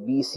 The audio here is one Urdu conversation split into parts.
20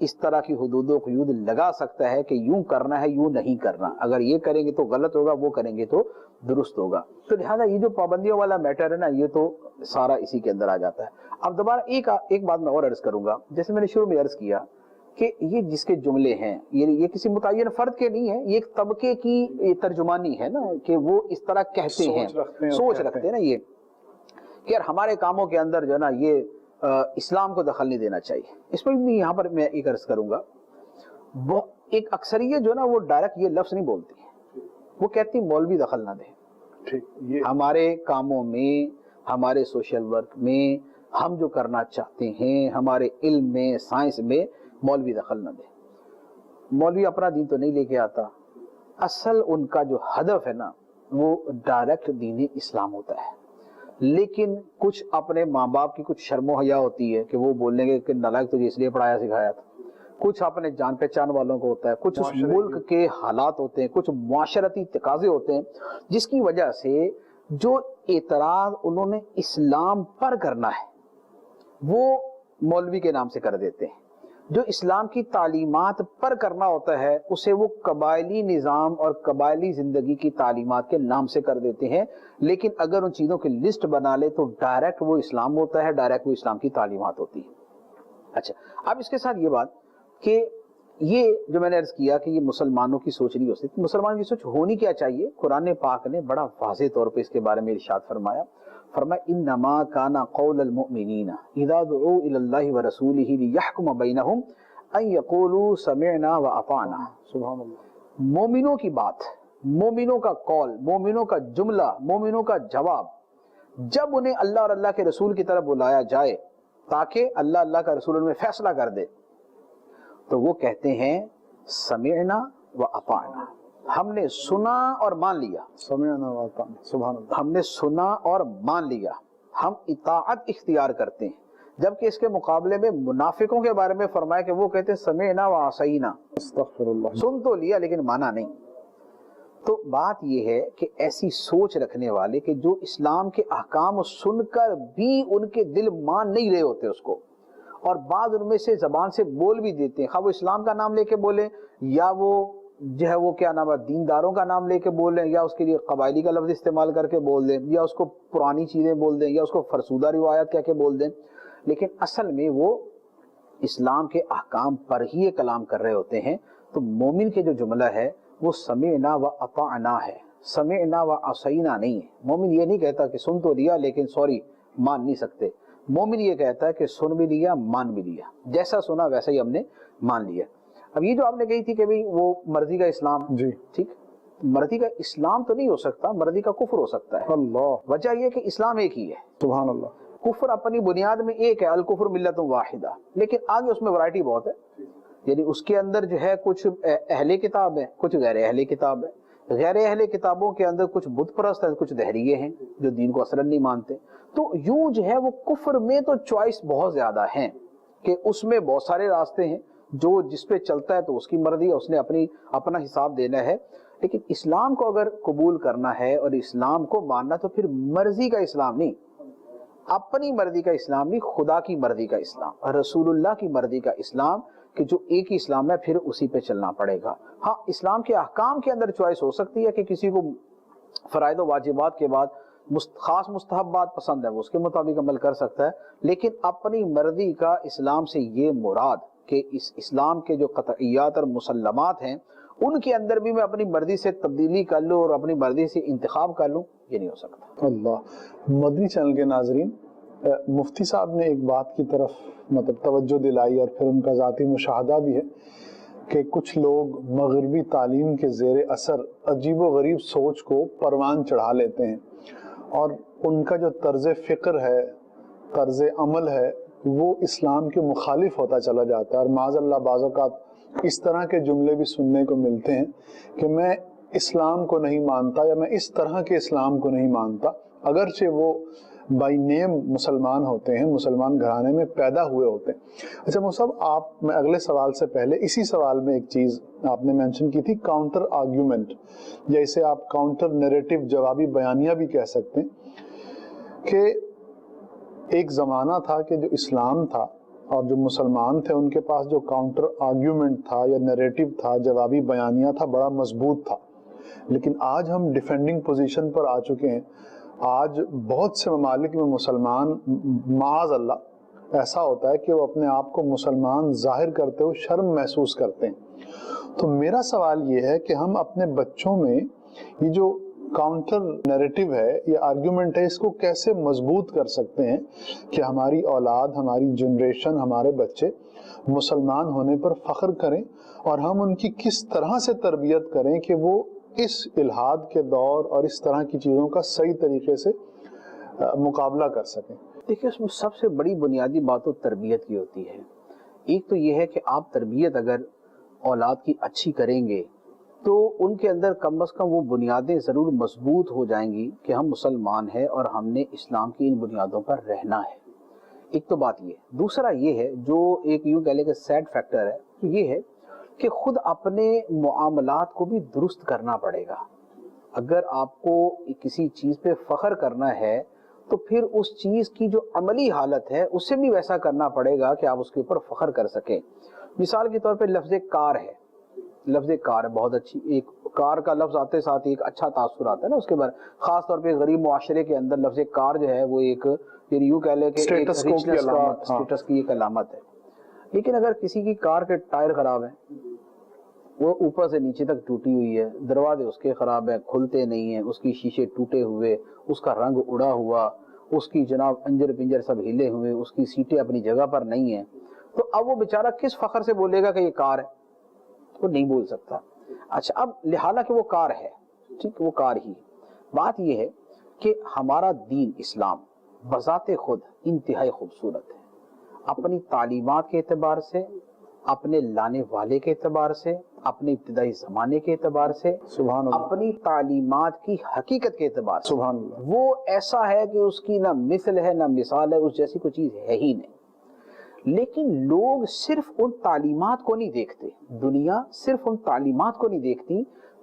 اس طرح کی حدود و قیود لگا سکتا ہے کہ یوں کرنا ہے یوں نہیں کرنا، اگر یہ کریں گے تو غلط ہوگا، وہ کریں گے تو درست ہوگا. تو لہٰذا یہ جو پابندیوں والا میٹر ہے نا، یہ تو سارا اسی کے اندر آ جاتا ہے. اب دوبارہ ایک بات میں اور عرض کروں گا، جیسے میں نے شروع میں عرض کیا کہ یہ جس کے جملے ہیں یہ کسی متعین فرد کے نہیں ہیں، یہ ایک طبقے کی ترجمانی ہے نا، کہ وہ اس طرح کہتے ہیں، سوچ رکھتے ہیں نا یہ کہ یار ہمارے کاموں کے اندر جو ہے نا یہ اسلام کو دخل نہیں دینا چاہیے. اس میں بھی یہاں پر میں ایک عرض کروں گا، وہ ایک اکثریت جو ہے نا وہ ڈائریکٹ یہ لفظ نہیں بولتی، وہ کہتی مولوی دخل نہ دیں ہمارے کاموں میں، ہمارے سوشل ورک میں، ہم جو کرنا چاہتے ہیں، ہمارے علم میں، سائنس میں، مولوی دخل نہ دیں. مولوی اپنا دین تو نہیں لے کے آتا، اصل ان کا جو ہدف ہے نا وہ ڈائریکٹ دین اسلام ہوتا ہے. لیکن کچھ اپنے ماں باپ کی کچھ شرم و حیا ہوتی ہے کہ وہ بولیں گے کہ نالائق تجھے اس لیے پڑھایا سکھایا تھا، کچھ اپنے جان پہچان والوں کو ہوتا ہے، کچھ اس ملک کے حالات ہوتے ہیں، کچھ معاشرتی تقاضے ہوتے ہیں جس کی وجہ سے جو اعتراض انہوں نے اسلام پر کرنا ہے وہ مولوی کے نام سے کر دیتے ہیں. جو اسلام کی تعلیمات پر کرنا ہوتا ہے اسے وہ قبائلی نظام اور قبائلی زندگی کی تعلیمات کے نام سے کر دیتے ہیں. لیکن اگر ان چیزوں کی لسٹ بنا لے تو ڈائریکٹ وہ اسلام ہوتا ہے، ڈائریکٹ وہ اسلام کی تعلیمات ہوتی ہے. اچھا، اب اس کے ساتھ یہ بات کہ یہ جو میں نے عرض کیا کہ یہ مسلمانوں کی سوچ نہیں ہو سکتی. مسلمان کی سوچ ہونی کیا چاہیے؟ قرآن پاک نے بڑا واضح طور پہ اس کے بارے میں ارشاد فرمایا، انما کان قول المؤمنین اذا دعوا الی اللہ ورسولہ لیحکم بینہم ان یقولوا سمعنا واطعنا. سبحان اللہ. مومنوں کی بات، مومنوں کا قول، مومنوں کا جملہ، مومنوں کا جواب جب انہیں اللہ اور اللہ کے رسول کی طرف بلایا جائے تاکہ اللہ کا رسول ان میں فیصلہ کر دے تو وہ کہتے ہیں سمعنا واطعنا، ہم نے سنا اور مان لیا. سمعنا واطعنا، سبحان اللہ. ہم نے سنا اور مان لیا، ہم اطاعت اختیار کرتے ہیں. جبکہ اس کے مقابلے میں منافقوں کے بارے میں فرمایا کہ وہ کہتے ہیں سمعنا وعصینا، استغفر اللہ، سن تو لیا لیکن مانا نہیں. تو بات یہ ہے کہ ایسی سوچ رکھنے والے کہ جو اسلام کے احکام سن کر بھی ان کے دل مان نہیں رہے ہوتے اس کو، اور بعض ان میں سے زبان سے بول بھی دیتے ہیں، خواہ وہ اسلام کا نام لے کے بولیں یا وہ جو ہے وہ کیا نام ہے دینداروں کا نام لے کے بول دیں، یا اس کے لیے قبائلی کا لفظ استعمال کر کے بول دیں، یا اس کو پرانی چیزیں بول دیں، یا اس کو فرسودہ روایت کہہ کے بول دیں. لیکن اصل میں وہ اسلام کے احکام پر ہی یہ کلام کر رہے ہوتے ہیں. تو مومن کے جو جملہ ہے وہ سمعنا و اطعنا ہے، سمعنا و عصینا نہیں ہے. مومن یہ نہیں کہتا کہ سن تو لیا لیکن سوری مان نہیں سکتے. مومن یہ کہتا ہے کہ سن بھی لیا مان بھی لیا، جیسا سنا ویسا ہی ہم نے مان لیا. اب یہ جو آپ نے کہی تھی کہ بھئی وہ مرضی کا اسلام، جی ٹھیک، مرضی کا اسلام تو نہیں ہو سکتا، مرضی کا کفر ہو سکتا ہے. اللہ، وجہ یہ کہ اسلام ایک ہی ہے، سبحان اللہ. کفر اپنی بنیاد میں ایک ہے، الکفر ملت واحدہ، لیکن آگے اس میں ورائٹی بہت ہے. یعنی اس کے اندر جو ہے کچھ اہل کتاب ہے، کچھ غیر اہل کتاب ہے. غیر اہل کتابوں کے اندر کچھ بت پرست ہیں، کچھ دہریے ہیں جو دین کو اصلاً نہیں مانتے. تو یوں جو ہے وہ کفر میں تو چوائس بہت زیادہ ہیں کہ اس میں بہت سارے راستے ہیں، جو جس پہ چلتا ہے تو اس کی مرضی ہے، اس نے اپنا حساب دینا ہے. لیکن اسلام کو اگر قبول کرنا ہے اور اسلام کو ماننا تو پھر مرضی کا اسلام نہیں، اپنی مرضی کا اسلام نہیں، خدا کی مرضی کا اسلام، رسول اللہ کی مرضی کا اسلام، کہ جو ایک ہی اسلام ہے پھر اسی پہ چلنا پڑے گا. ہاں اسلام کے احکام کے اندر چوائس ہو سکتی ہے کہ کسی کو فرائض و واجبات کے بعد خاص مستحبات پسند ہے، وہ اس کے مطابق عمل کر سکتا ہے. لیکن اپنی مرضی کا اسلام سے یہ مراد کہ اس اسلام کے جو قطعیات اور مسلمات ہیں ان کے اندر بھی میں اپنی مرضی سے تبدیلی کر لوں اور اپنی مرضی سے انتخاب کر لوں، یہ نہیں ہو سکتا. اللہ. مدنی چینل کے ناظرین، مفتی صاحب نے ایک بات کی طرف مطلب توجہ دلائی اور پھر ان کا ذاتی مشاہدہ بھی ہے کہ کچھ لوگ مغربی تعلیم کے زیر اثر عجیب و غریب سوچ کو پروان چڑھا لیتے ہیں اور ان کا جو طرز فکر ہے، طرز عمل ہے، وہ اسلام کے مخالف ہوتا چلا جاتا ہے. اور معاذ اللہ بعض اوقات اس طرح کے جملے بھی سننے کو ملتے ہیں کہ میں اسلام کو نہیں مانتا یا میں اس طرح کے اسلام کو نہیں مانتا، اگرچہ وہ بائی نیم مسلمان ہوتے ہیں، مسلمان گھرانے میں پیدا ہوئے ہوتے ہیں. اچھا مصعب، آپ میں اگلے سوال سے پہلے اسی سوال میں ایک چیز آپ نے مینشن کی تھی، کاؤنٹر آرگیومنٹ، یا اسے آپ کاؤنٹر نیریٹو، جوابی بیانیہ بھی کہہ سکتے ہیں، کہ ایک زمانہ تھا کہ جو اسلام تھا اور جو مسلمان تھے ان کے پاس جو کاؤنٹر آرگیومنٹ تھا یا نیریٹو تھا، جوابی بیانیہ تھا، بڑا مضبوط تھا. لیکن آج ہم ڈیفینڈنگ پوزیشن پر آ چکے ہیں. آج بہت سے ممالک میں مسلمان معاذ اللہ ایسا ہوتا ہے کہ وہ اپنے آپ کو مسلمان ظاہر کرتے ہوئے شرم محسوس کرتے ہیں. تو میرا سوال یہ ہے کہ ہم اپنے بچوں میں یہ جو کاؤنٹر نیریٹو ہے یا آرگیومنٹ ہے، اس کو کیسے مضبوط کر سکتے ہیں کہ ہماری اولاد، ہماری جنریشن، ہمارے بچے مسلمان ہونے پر فخر کریں، اور ہم ان کی کس طرح سے تربیت کریں کہ وہ اس الحاد کے دور اور اس طرح کی چیزوں کا صحیح طریقے سے مقابلہ کر سکیں. دیکھیں، اس میں سب سے بڑی بنیادی بات تو تربیت کی ہوتی ہے. ایک تو یہ ہے کہ آپ تربیت اگر اولاد کی اچھی کریں گے تو ان کے اندر کم از کم وہ بنیادیں ضرور مضبوط ہو جائیں گی کہ ہم مسلمان ہیں اور ہم نے اسلام کی ان بنیادوں پر رہنا ہے. ایک تو بات یہ. دوسرا یہ ہے جو ایک یوں کہہ لیں کہ سیڈ فیکٹر ہے، تو یہ ہے کہ خود اپنے معاملات کو بھی درست کرنا پڑے گا. اگر آپ کو کسی چیز پہ فخر کرنا ہے تو پھر اس چیز کی جو عملی حالت ہے اسے بھی ویسا کرنا پڑے گا کہ آپ اس کے اوپر فخر کر سکیں. مثال کے طور پہ لفظ کار ہے. لفظ کار ہے بہت اچھی، ایک کار کا لفظ آتے ساتھ ایک اچھا تاثر آتا ہے نا اس کے بعد. خاص طور پہ غریب معاشرے کے اندر لفظ کار جو ہے وہ ایک یوں کہہ لیں کہ اسٹیٹس کی ایک علامت ہے. لیکن اگر کسی کی کار کے ٹائر خراب ہیں، وہ اوپر سے نیچے تک ٹوٹی ہوئی ہے، دروازے اس کے خراب ہیں، کھلتے نہیں ہیں، اس کی شیشے ٹوٹے ہوئے، اس کا رنگ اڑا ہوا، اس کی جناب انجر پنجر سب ہلے ہوئے، اس کی سیٹیں اپنی جگہ پر نہیں ہیں، تو اب وہ بیچارہ کس فخر سے بولے گا کہ یہ کار ہے؟ وہ نہیں بول سکتا. اچھا، اب حالانکہ وہ کار ہے، ٹھیک، وہ کار ہی. بات یہ ہے کہ ہمارا دین اسلام بذات خود انتہائی خوبصورت ہے. اپنی تعلیمات کے اعتبار سے، اپنے لانے والے کے اعتبار سے، اپنے ابتدائی زمانے کے اعتبار سے، سبحان اللہ، اپنی تعلیمات کی حقیقت کے اعتبار سے، سبحان اللہ، وہ ایسا ہے کہ اس کی نہ مثل ہے نہ مثال ہے، اس جیسی کوئی چیز ہے ہی نہیں. لیکن لوگ صرف ان تعلیمات کو نہیں دیکھتے، دنیا صرف ان تعلیمات کو نہیں دیکھتی،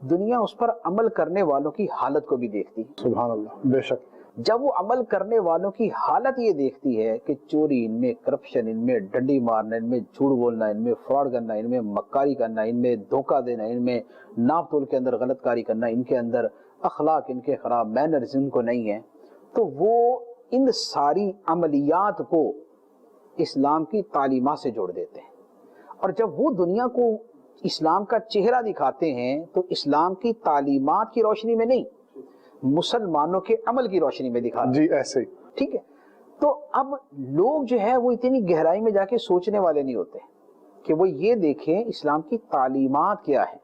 دنیا اس پر عمل کرنے والوں کی حالت کو بھی دیکھتی. سبحان اللہ، بے شک. جب وہ عمل کرنے والوں کی حالت یہ دیکھتی ہے کہ چوری ان میں، کرپشن ان میں، ڈنڈی مارنا ان میں، جھوٹ بولنا ان میں، فراڈ کرنا ان میں، مکاری کرنا ان میں، دھوکہ دینا ان میں، ناپ تول کے اندر غلط کاری کرنا ان کے اندر، اخلاق ان کے خراب، مینرز ان کو نہیں ہیں، تو وہ ان ساری عملیات کو اسلام کی تعلیمات سے جوڑ دیتے ہیں. اور جب وہ دنیا کو اسلام کا چہرہ دکھاتے ہیں تو اسلام کی تعلیمات کی روشنی میں نہیں، مسلمانوں کے عمل کی روشنی میں دکھاتے ہیں. جی ایسے ہی. ٹھیک ہے. تو اب لوگ جو ہے وہ اتنی گہرائی میں جا کے سوچنے والے نہیں ہوتے کہ وہ یہ دیکھیں اسلام کی تعلیمات کیا ہے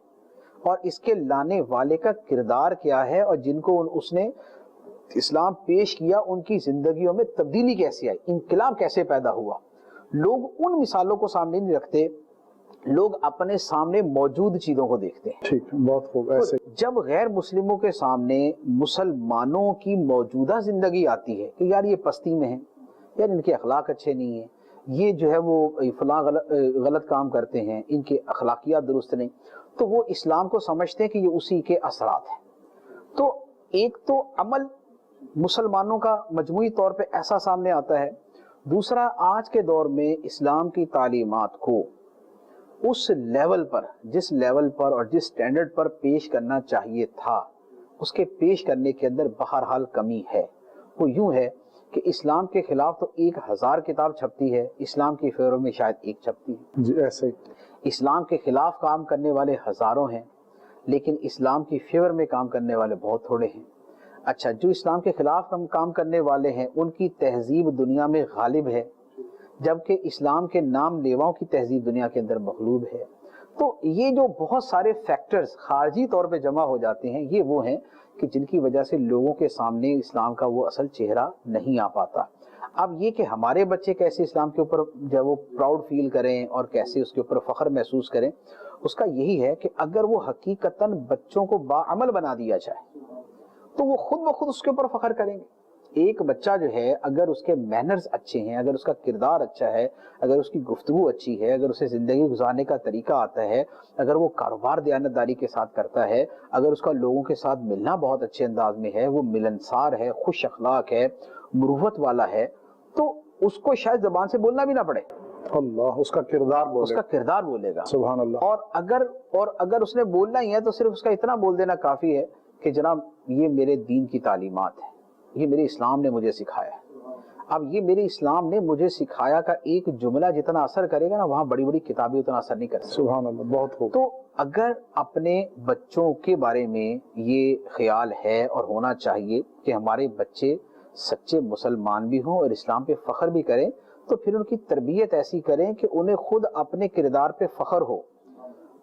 اور اس کے لانے والے کا کردار کیا ہے، اور جن کو اس نے اسلام پیش کیا ان کی زندگیوں میں تبدیلی کیسے آئی، انقلاب کیسے پیدا ہوا. لوگ ان مثالوں کو سامنے نہیں رکھتے، لوگ اپنے سامنے موجود چیزوں کو دیکھتے ہیں. ٹھیک، بہت خوب. ایسے جب غیر مسلموں کے سامنے مسلمانوں کی موجودہ زندگی آتی ہے کہ یار یہ پستی میں ہیں، یار ان کے اخلاق اچھے نہیں ہیں، یہ جو ہے وہ فلاں غلط کام کرتے ہیں، ان کے اخلاقیات درست نہیں، تو وہ اسلام کو سمجھتے ہیں کہ یہ اسی کے اثرات ہیں. تو ایک تو عمل مسلمانوں کا مجموعی طور پہ ایسا سامنے آتا ہے. دوسرا، آج کے دور میں اسلام کی تعلیمات کو اس لیول پر، جس لیول پر اور جس سٹینڈرڈ پر پیش کرنا چاہیے تھا، اس کے پیش کرنے کے اندر بہرحال کمی ہے. وہ یوں ہے کہ اسلام کے خلاف تو 1000 کتاب چھپتی ہے، اسلام کی فیور میں شاید ایک چھپتی ہے. جی ایسے ہی. اسلام کے خلاف کام کرنے والے ہزاروں ہیں، لیکن اسلام کی فیور میں کام کرنے والے بہت تھوڑے ہیں. اچھا، جو اسلام کے خلاف کام کرنے والے ہیں ان کی تہذیب دنیا میں غالب ہے، جبکہ اسلام کے نام لیواؤں کی تہذیب دنیا کے اندر مغلوب ہے. تو یہ جو بہت سارے فیکٹرز خارجی طور پہ جمع ہو جاتے ہیں، یہ وہ ہیں کہ جن کی وجہ سے لوگوں کے سامنے اسلام کا وہ اصل چہرہ نہیں آ پاتا. اب یہ کہ ہمارے بچے کیسے اسلام کے اوپر جب وہ پراؤڈ فیل کریں اور کیسے اس کے اوپر فخر محسوس کریں، اس کا یہی ہے کہ اگر وہ حقیقتاً بچوں کو باعمل بنا دیا جائے تو وہ خود بخود اس کے اوپر فخر کریں گے. ایک بچہ جو ہے اگر اس کے مینرز اچھے ہیں، اگر اس کا کردار اچھا ہے، اگر اس کی گفتگو اچھی ہے، اگر اسے زندگی گزارنے کا طریقہ آتا ہے، اگر وہ کاروبار دیانتداری کے ساتھ کرتا ہے، اگر اس کا لوگوں کے ساتھ ملنا بہت اچھے انداز میں ہے، وہ ملنسار ہے، خوش اخلاق ہے، مروت والا ہے، تو اس کو شاید زبان سے بولنا بھی نہ پڑے. اللہ اس کا کردار بولے اس کا کردار بولے گا. سبحان اللہ. اور اگر اس نے بولنا ہی ہے تو صرف اس کا اتنا بول دینا کافی ہے کہ جناب یہ میرے دین کی تعلیمات ہے, یہ میرے اسلام نے مجھے سکھایا ہے. اب یہ میرے اسلام نے مجھے سکھایا کا ایک جملہ جتنا اثر کرے گا نا, وہاں بڑی بڑی کتابیں اتنا اثر نہیں کر سکتی. سبحان اللہ, بہت خوب. تو اگر اپنے بچوں کے بارے میں یہ خیال ہے اور ہونا چاہیے کہ ہمارے بچے سچے مسلمان بھی ہوں اور اسلام پہ فخر بھی کریں, تو پھر ان کی تربیت ایسی کریں کہ انہیں خود اپنے کردار پہ فخر ہو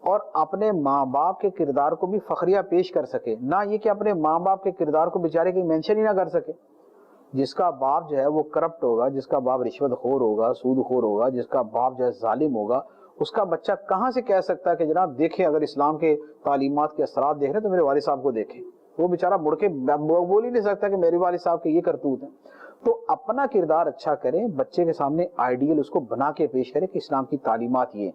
اور اپنے ماں باپ کے کردار کو بھی فخریہ پیش کر سکے. نہ یہ کہ اپنے ماں باپ کے کردار کو بیچارے کی مینشن ہی نہ کر سکے. جس کا باپ جو ہے وہ کرپٹ ہوگا, جس کا باپ رشوت خور ہوگا, سود خور ہوگا, جس کا باپ جو ہے ظالم ہوگا, اس کا بچہ کہاں سے کہہ سکتا ہے کہ جناب دیکھیں اگر اسلام کے تعلیمات کے اثرات دیکھ رہے تو میرے والد صاحب کو دیکھیں. وہ بیچارہ مڑ کے بول ہی نہیں سکتا کہ میرے والد صاحب کے یہ کرتوت ہیں. تو اپنا کردار اچھا کریں, بچے کے سامنے آئیڈیل اس کو بنا کے پیش کریں کہ اسلام کی تعلیمات یہ,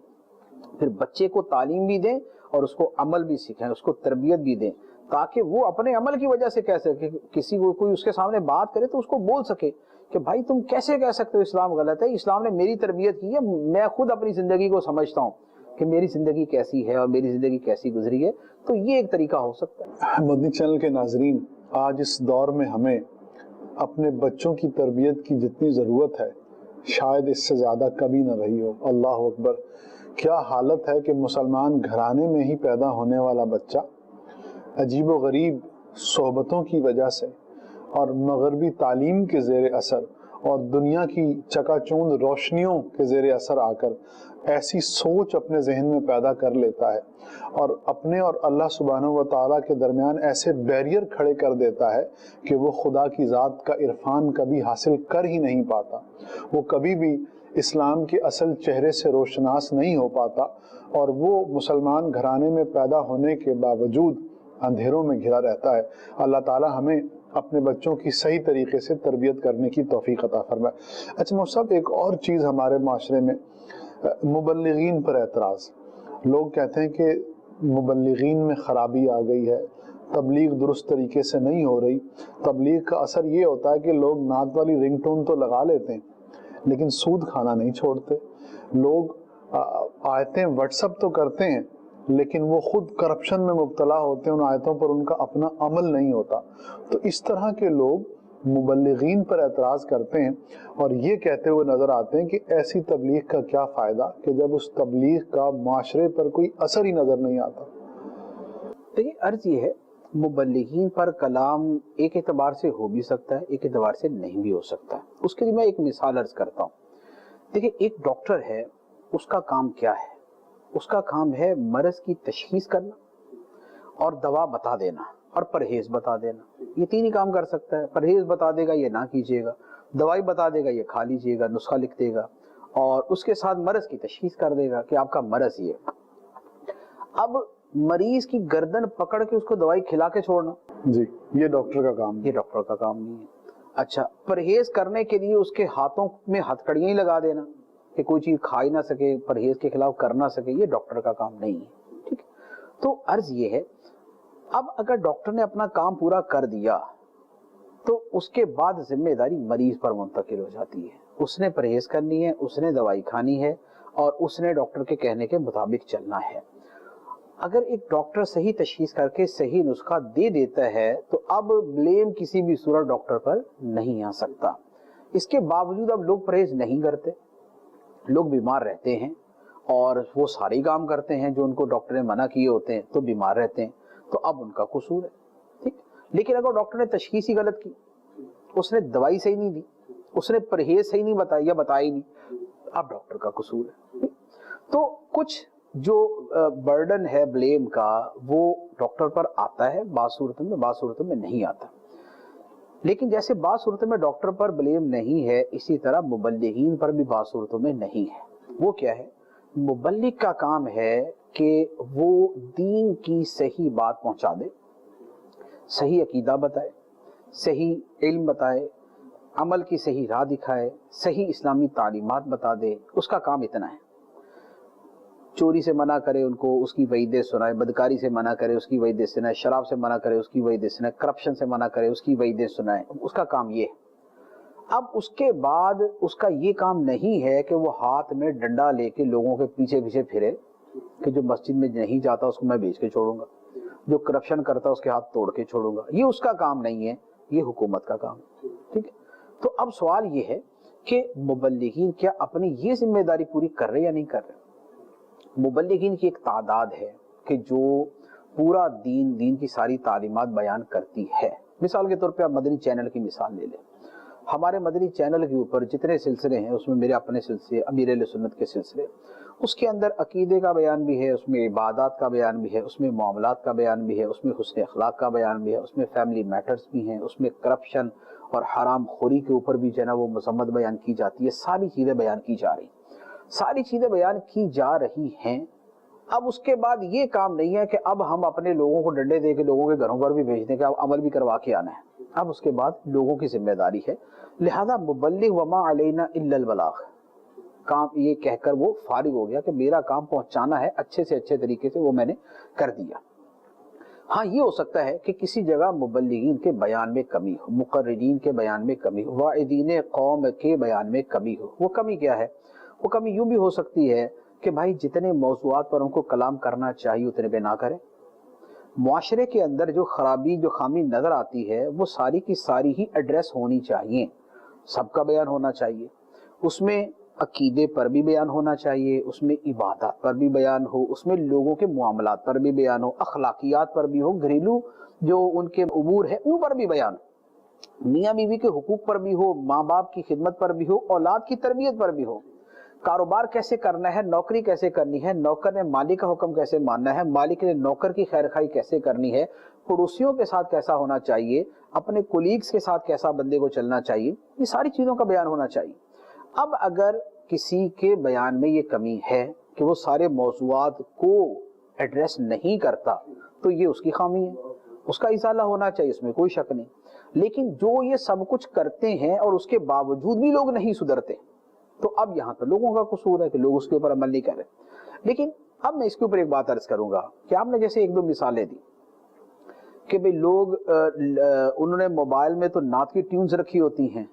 پھر بچے کو تعلیم بھی دیں اور اس کو عمل بھی سکھائیں, اس کو تربیت بھی دیں, تاکہ وہ اپنے عمل کی وجہ سے کہہ سکے, کسی کو کوئی اس کے سامنے بات کرے تو اس کو بول سکے کہ بھائی تم کیسے کہہ سکتے ہو اسلام غلط ہے, اسلام نے میری تربیت کی ہے, میں خود اپنی زندگی کو سمجھتا ہوں کہ میری زندگی کیسی ہے اور میری زندگی کیسی گزری ہے. تو یہ ایک طریقہ ہو سکتا ہے. مدنی چینل کے ناظرین, آج اس دور میں ہمیں اپنے بچوں کی تربیت کی جتنی ضرورت ہے شاید اس سے زیادہ کبھی نہ رہی ہو. اللہ اکبر, کیا حالت ہے کہ مسلمان گھرانے میں ہی پیدا ہونے والا بچہ عجیب و غریب صحبتوں کی وجہ سے اور مغربی تعلیم کے زیر اثر اور دنیا کی چکا چوند روشنیوں کے زیر اثر آ کر ایسی سوچ اپنے ذہن میں پیدا کر لیتا ہے اور اپنے اور اللہ سبحانہ و تعالیٰ کے درمیان ایسے بیریئر کھڑے کر دیتا ہے کہ وہ خدا کی ذات کا عرفان کبھی حاصل کر ہی نہیں پاتا, وہ کبھی بھی اسلام کے اصل چہرے سے روشناس نہیں ہو پاتا, اور وہ مسلمان گھرانے میں پیدا ہونے کے باوجود اندھیروں میں گھرا رہتا ہے. اللہ تعالی ہمیں اپنے بچوں کی صحیح طریقے سے تربیت کرنے کی توفیق عطا فرمائے. اچھا مفتی صاحب, ایک اور چیز ہمارے معاشرے میں, مبلغین پر اعتراض. لوگ کہتے ہیں کہ مبلغین میں خرابی آ گئی ہے, تبلیغ درست طریقے سے نہیں ہو رہی. تبلیغ کا اثر یہ ہوتا ہے کہ لوگ نعت والی رنگ ٹون تو لگا لیتے ہیں لیکن سود کھانا نہیں چھوڑتے. لوگ آیتیں واٹس اپ تو کرتے ہیں لیکن وہ خود کرپشن میں مبتلا ہوتے ہیں, ان آیتوں پر ان کا اپنا عمل نہیں ہوتا. تو اس طرح کے لوگ مبلغین پر اعتراض کرتے ہیں اور یہ کہتے ہوئے نظر آتے ہیں کہ ایسی تبلیغ کا کیا فائدہ کہ جب اس تبلیغ کا معاشرے پر کوئی اثر ہی نظر نہیں آتا. دیکھیے, عرض یہ ہے, مبلغین پر کلام ایک اعتبار سے ہو بھی سکتا ہے, ایک اعتبار سے نہیں بھی ہو سکتا ہے. اس کے لیے میں ایک مثال عرض کرتا ہوں. دیکھیے, ایک ڈاکٹر ہے, اس کا کام کیا ہے؟ اس کا کام ہے مرض کی تشخیص کرنا اور دوا بتا دینا اور پرہیز بتا دینا. یہ تین ہی کام کر سکتا ہے. پرہیز بتا دے گا یہ نہ کیجیے گا, دوائی بتا دے گا یہ کھا لیجیے گا, نسخہ لکھ دے گا, اور اس کے ساتھ مرض کی تشخیص کر دے گا کہ آپ کا مرض یہ. اب مریض کی گردن پکڑ کے اس کو دوائی کھلا کے چھوڑنا, جی یہ ڈاکٹر کا کام, یہ ڈاکٹر کا کام نہیں ہے. اچھا, پرہیز کرنے کے لیے اس کے ہاتھوں میں ہتھکڑیاں ہی لگا دینا کہ کوئی چیز کھا ہی نہ سکے, پرہیز کے خلاف کر نہ سکے, یہ ڈاکٹر کا کام نہیں ہے. ٹھیک ہے, تو عرض یہ ہے, اب اگر ڈاکٹر نے اپنا کام پورا کر دیا تو اس کے بعد ذمہ داری مریض پر منتقل ہو جاتی ہے. اس نے پرہیز کرنی ہے, اس نے دوائی کھانی ہے اور اس نے ڈاکٹر کے کہنے کے مطابق چلنا ہے. اگر ایک ڈاکٹر صحیح تشخیص کر کے صحیح نسخہ دے دیتا ہے تو اب بلیم کسی بھی صورت ڈاکٹر پر نہیں آ سکتا. اس کے باوجود اب لوگ پرہیز نہیں کرتے, لوگ بیمار رہتے ہیں اور وہ سارے کام کرتے ہیں جو ان کو ڈاکٹر نے منع کیے ہوتے ہیں, تو بیمار رہتے ہیں, تو اب ان کا قصور ہے. ٹھیک, لیکن اگر ڈاکٹر نے تشخیص ہی غلط کی, اس نے دوائی صحیح نہیں دی, اس نے پرہیز صحیح نہیں بتایا یا بتائی نہیں, اب ڈاکٹر کا قصور ہے. تو کچھ جو برڈن ہے بلیم کا وہ ڈاکٹر پر آتا ہے بعض صورتوں میں, بعض صورتوں میں نہیں آتا. لیکن جیسے بعض صورتوں میں ڈاکٹر پر بلیم نہیں ہے, اسی طرح مبلغین پر بھی بعض صورتوں میں نہیں ہے. وہ کیا ہے؟ مبلغ کا کام ہے کہ وہ دین کی صحیح بات پہنچا دے, صحیح عقیدہ بتائے, صحیح علم بتائے, عمل کی صحیح راہ دکھائے, صحیح اسلامی تعلیمات بتا دے. اس کا کام اتنا ہے. چوری سے منع کرے ان کو, اس کی وعیدیں سنائے, بدکاری سے منع کرے, اس کی وعیدیں سنائے, شراب سے منع کرے, اس کی وعیدیں سنائے, کرپشن سے منع کرے, اس کی وعیدیں سنائے. اس کا کام یہ ہے. اب اس کے بعد اس کا یہ کام نہیں ہے کہ وہ ہاتھ میں ڈنڈا لے کے لوگوں کے پیچھے پیچھے پھرے کہ جو مسجد میں نہیں جاتا اس کو میں بیچ کے چھوڑوں گا، جو کرپشن کرتا اس کے ہاتھ توڑ کے چھوڑوں گا. یہ اس کا کام نہیں ہے، یہ حکومت کا کام. ٹھیک ہے. تو اب سوال یہ ہے کہ مبلغین کیا اپنی یہ ذمہ داری پوری کر رہے یا نہیں کر رہے؟ مبلغین کی ایک تعداد ہے کہ جو پورا دین کی ساری تعلیمات بیان کرتی ہے. مثال کے طور پہ آپ مدنی چینل کی مثال لے لیں. ہمارے مدنی چینل کے اوپر جتنے سلسلے ہیں اس میں میرے اپنے سلسلے، امیر اہل سنت کے سلسلے، اس کے اندر عقیدے کا بیان بھی ہے، اس میں عبادات کا بیان بھی ہے، اس میں معاملات کا بیان بھی ہے، اس میں حسن اخلاق کا بیان بھی ہے، اس میں فیملی میٹرز بھی ہیں، اس میں کرپشن اور حرام خوری کے اوپر بھی جو ہے وہ مذمت بیان کی جاتی ہے. ساری چیزیں بیان کی جا رہی ساری چیزیں بیان کی جا رہی ہیں. اب اس کے بعد یہ کام نہیں ہے کہ اب ہم اپنے لوگوں کو ڈنڈے دے کے لوگوں کے گھروں پر بھی بھیج دیں کہ اب عمل بھی کروا کے آنا ہے. اب اس کے بعد لوگوں کی ذمہ داری ہے. لہذا مبلغ وما علینا الا البلاغ کام یہ کہہ کر وہ فارغ ہو گیا کہ میرا کام پہنچانا ہے اچھے سے اچھے طریقے سے، وہ میں نے کر دیا. ہاں یہ ہو سکتا ہے کہ کسی جگہ مبلغین کے بیان میں کمی ہو، مقررین کے بیان میں کمی ہو، واعظین قوم کے بیان میں کمی ہو. وہ کمی کیا ہے؟ وہ کمی یوں بھی ہو سکتی ہے کہ بھائی جتنے موضوعات پر ان کو کلام کرنا چاہیے اتنے پہ نہ کریں. معاشرے کے اندر جو خرابی، جو خامی نظر آتی ہے وہ ساری کی ساری ہی ایڈریس ہونی چاہیے، سب کا بیان ہونا چاہیے. اس میں عقیدے پر بھی بیان ہونا چاہیے، اس میں عبادات پر بھی بیان ہو، اس میں لوگوں کے معاملات پر بھی بیان ہو، اخلاقیات پر بھی ہو، گھریلو جو ان کے امور ہے ان پر بھی بیان ہو، میاں بیوی کے حقوق پر بھی ہو، ماں باپ کی خدمت پر بھی ہو، اولاد کی تربیت پر بھی ہو، کاروبار کیسے کرنا ہے، نوکری کیسے کرنی ہے، نوکر نے مالک کا حکم کیسے ماننا ہے، مالک نے نوکر کی خیر خواہی کیسے کرنی ہے، پڑوسیوں کے ساتھ کیسا ہونا چاہیے، اپنے کولیگز کے ساتھ کیسا بندے کو چلنا چاہیے، یہ ساری چیزوں کا بیان ہونا چاہیے. اب اگر کسی کے بیان میں یہ کمی ہے کہ وہ سارے موضوعات کو ایڈریس نہیں کرتا تو یہ اس کی خامی ہے، اس کا ازالہ ہونا چاہیے، اس میں کوئی شک نہیں. لیکن جو یہ سب کچھ کرتے ہیں اور اس کے باوجود بھی لوگ نہیں سدھرتے تو اب یہاں پر لوگوں کا قصور ہے کہ لوگ اس کے اوپر عمل نہیں کر رہے. لیکن اب میں اس کے اوپر ایک بات عرض کروں گا کہ آپ نے جیسے ایک دو مثالیں دی کہ بھئی لوگ انہوں نے موبائل میں تو نعت کی ٹیونز رکھی ہوتی ہیں